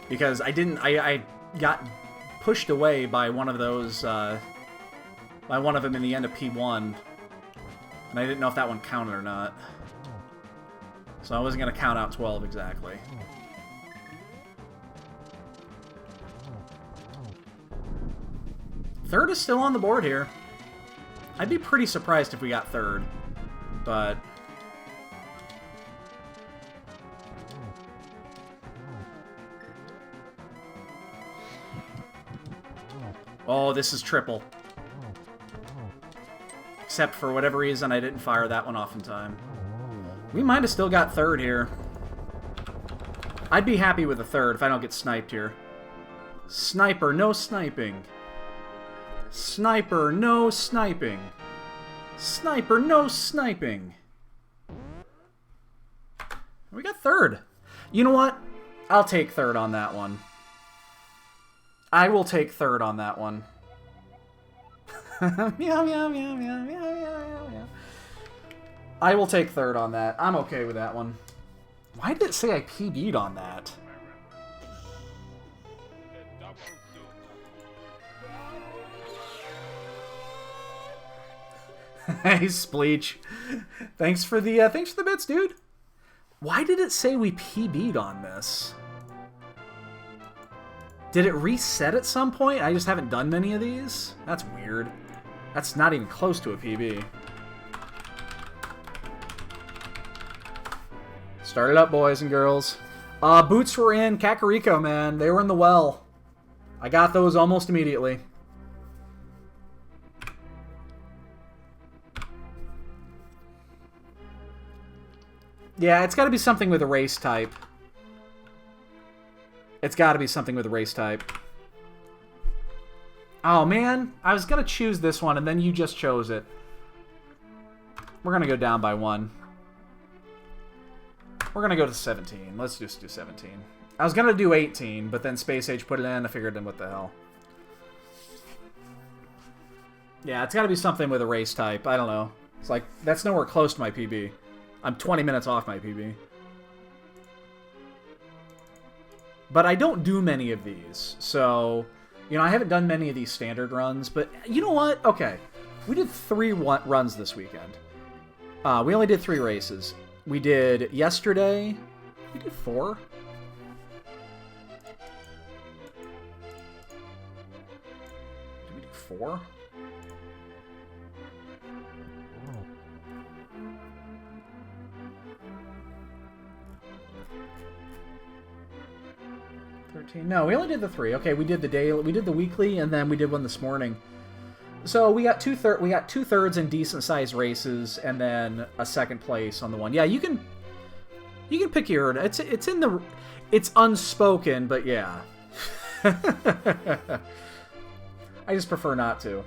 Because I didn't... I got pushed away by one of those... by one of them in the end of P1. And I didn't know if that one counted or not. So I wasn't going to count out 12 exactly. Third is still on the board here. I'd be pretty surprised if we got third. But... oh, this is triple. Except for whatever reason, I didn't fire that one off in time. We might have still got third here. I'd be happy with a third if I don't get sniped here. Sniper, no sniping. Sniper, no sniping. Sniper, no sniping. We got third. You know what? I'll take third on that one. I will take third on that one. Meow, meow, meow, meow, meow, meow, meow. I will take third on that. I'm okay with that one. Why did it say I PB'd on that? Hey, Spleech. Thanks for the bits, dude. Why did it say we PB'd on this? Did it reset at some point? I just haven't done many of these. That's weird. That's not even close to a PB. Start it up, boys and girls. Boots were in Kakariko, man. They were in the well. I got those almost immediately. Yeah, it's got to be something with a race type. It's got to be something with a race type. Oh, man. I was going to choose this one, and then you just chose it. We're going to go down by one. We're going to go to 17. Let's just do 17. I was going to do 18, but then Space Age put it in. I figured, then what the hell. Yeah, it's got to be something with a race type. I don't know. It's like, that's nowhere close to my PB. I'm 20 minutes off my PB. But I don't do many of these, so... You know, I haven't done many of these standard runs, but you know what? Okay. We did 3 runs this weekend. We only did 3 races. We did yesterday... We did 4? Did we do 4? No, we only did the 3. Okay, we did the daily, we did the weekly, and then we did one this morning. So we got two thirds in decent sized races, and then a second place on the one. Yeah, you can pick your. It's in the. It's unspoken, but yeah. I just prefer not to.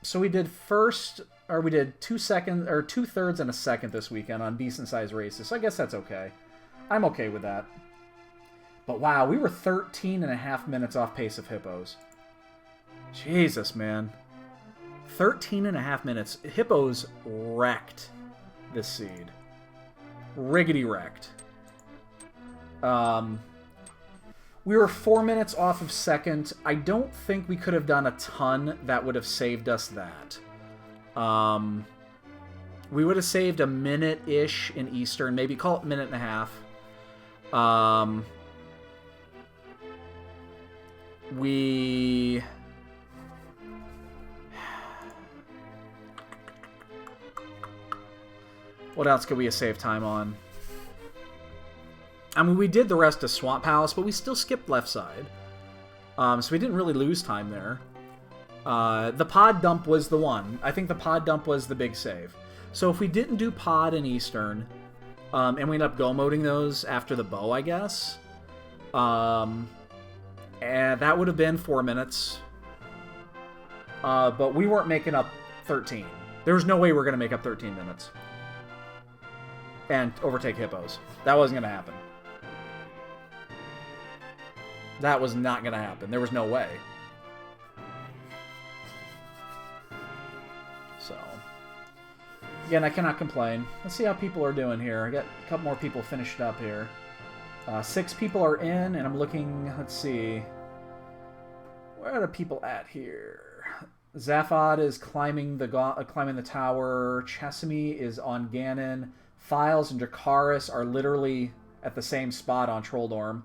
So we did first, or we did 2 seconds or 2 thirds and a second this weekend on decent sized races. So I guess that's okay. I'm okay with that. But wow, we were 13.5 minutes off pace of Hippos. Jesus, man. 13.5 minutes. Hippos wrecked this seed. Riggedy wrecked. We were 4 minutes off of second. I don't think we could have done a ton that would have saved us that. We would have saved a minute-ish in Eastern. Maybe call it a minute and a half. What else could we have saved time on? I mean, we did the rest of Swamp Palace, but we still skipped left side. So we didn't really lose time there. The pod dump was the one. I think the pod dump was the big save. So if we didn't do pod and Eastern, and we ended up go-moding those after the bow, I guess, and that would have been 4 minutes. But we weren't making up 13. There was no way we were going to make up 13 minutes. And overtake hippos. That wasn't going to happen. That was not going to happen. There was no way. So, again, I cannot complain. Let's see how people are doing here. I got a couple more people finished up here. 6 people are in, and I'm looking, let's see. Where are the people at here? Zaphod is climbing the tower. Chesame is on Ganon. Files and Dracaris are literally at the same spot on Trolldorm.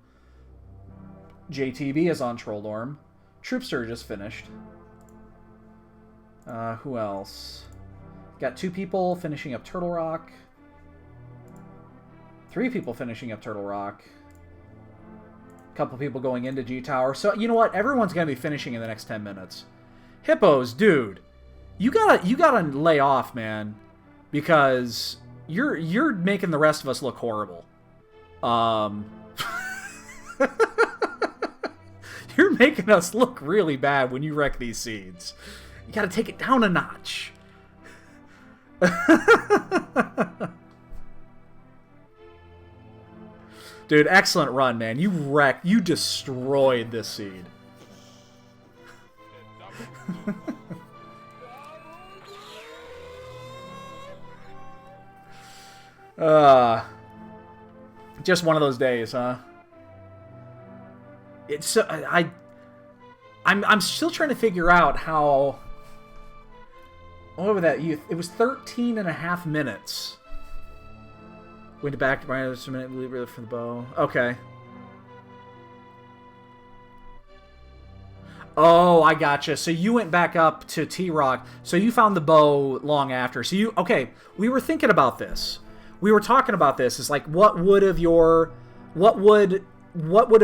JTB is on Trolldorm. Troopster just finished. Who else? Got 2 people finishing up Turtle Rock. 3 people finishing up Turtle Rock. A couple people going into G-Tower. So, you know what? Everyone's going to be finishing in the next 10 minutes. Hippos, dude. You gotta lay off, man. Because you're making the rest of us look horrible. You're making us look really bad when you wreck these seeds. You gotta take it down a notch. Dude, excellent run, man. You destroyed this seed. Just one of those days, huh? It's I'm still trying to figure out how. What was that? It was 13 and a half minutes. Went back to my minute for the bow. Okay. Oh, I gotcha. So you went back up to T-Rock. So you found the bow long after. So you we were thinking about this. We were talking about this. It's like what would have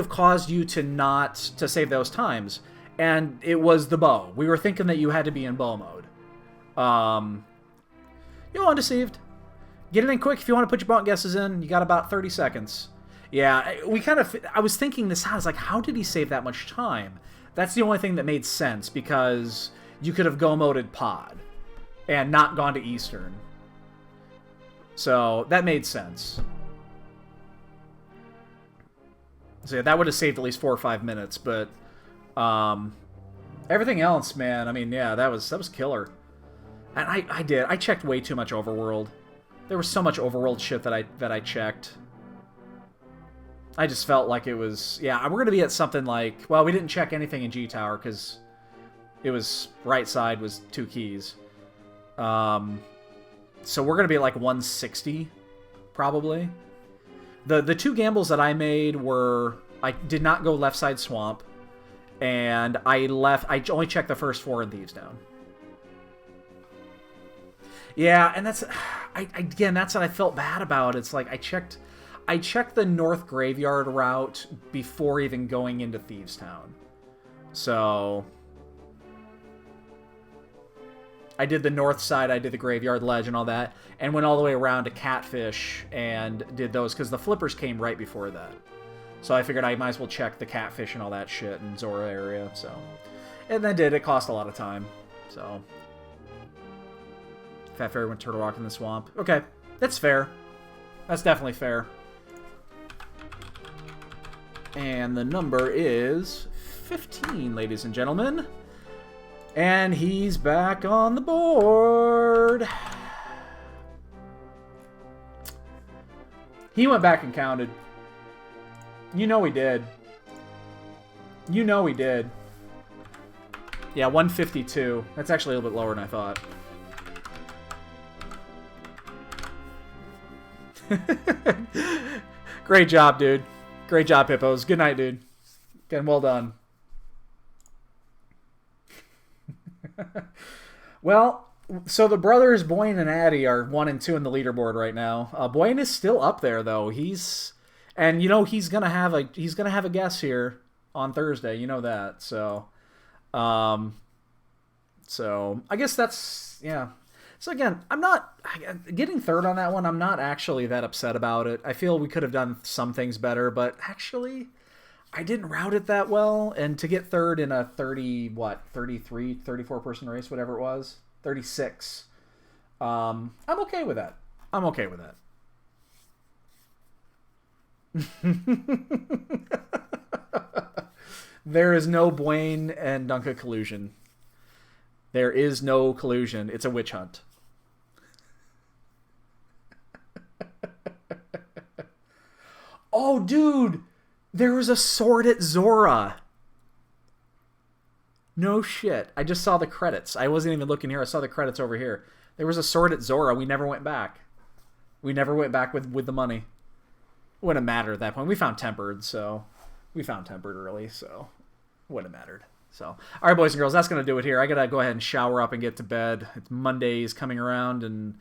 caused you to save those times? And it was the bow. We were thinking that you had to be in bow mode. You're undeceived. Get it in quick if you want to put your blunt guesses in. You got about 30 seconds. Yeah, I was thinking this. I was like, how did he save that much time? That's the only thing that made sense, because you could have go-moded pod and not gone to Eastern. So that made sense. So yeah, that would have saved at least 4 or 5 minutes, but everything else, man, I mean, yeah, that was killer. And I checked way too much Overworld. There was so much Overworld shit that I checked. I just felt like it was... Yeah, we're going to be at something like... Well, we didn't check anything in G-Tower because it was... Right side was 2 keys. So we're going to be at like 160, probably. The 2 gambles that I made were... I did not go left side swamp. And I only checked the first 4 in Thieves Down. Yeah, and that's... Again, that's what I felt bad about. It's like I checked the North Graveyard route before even going into Thieves Town. So I did the north side, I did the Graveyard Ledge and all that, and went all the way around to Catfish and did those, because the flippers came right before that. So I figured I might as well check the Catfish and all that shit in Zora area, so. And I did. It cost a lot of time, so. Fat Fairy went Turtle Rock in the swamp. Okay, that's fair. That's definitely fair. And the number is 15, ladies and gentlemen. And he's back on the board. He went back and counted. You know he did. You know he did. Yeah, 152. That's actually a little bit lower than I thought. Great job, dude. Great job, Hippos. Good night, dude. Again, well done. Well, so the brothers Boyne and Addy are 1 and 2 in the leaderboard right now. Boyne is still up there, though. He's And you know he's gonna have a guest here on Thursday. You know that. So I guess that's yeah. So again, I'm not getting third on that one. I'm not actually that upset about it. I feel we could have done some things better, but actually I didn't route it that well. And to get third in a 33, 34 person race, whatever it was, 36. I'm okay with that. I'm okay with that. There is no Blaine and Dunka collusion. There is no collusion. It's a witch hunt. Oh, dude! There was a sword at Zora. No shit. I just saw the credits. I wasn't even looking here. I saw the credits over here. There was a sword at Zora. We never went back. We never went back with the money. It wouldn't matter at that point. We found Tempered, so... We found Tempered early, so... Wouldn't have mattered. So, all right, boys and girls, that's going to do it here. I got to go ahead and shower up and get to bed. It's Monday's coming around and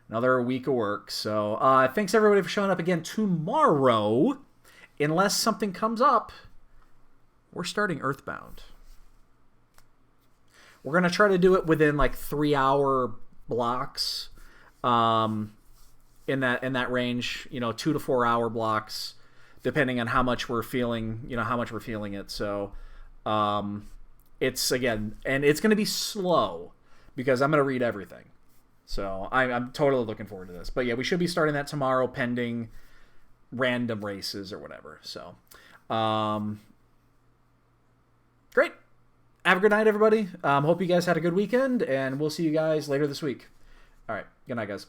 another week of work. So, thanks everybody for showing up again tomorrow. Unless something comes up, we're starting Earthbound. We're going to try to do it within like 3-hour blocks. In that range, 2 to 4 hour blocks, depending on how much we're feeling, it. So, it's again, and it's going to be slow because I'm going to read everything. So I'm totally looking forward to this. But yeah, we should be starting that tomorrow pending random races or whatever. So, great. Have a good night, everybody. Hope you guys had a good weekend, and we'll see you guys later this week. All right. Good night, guys.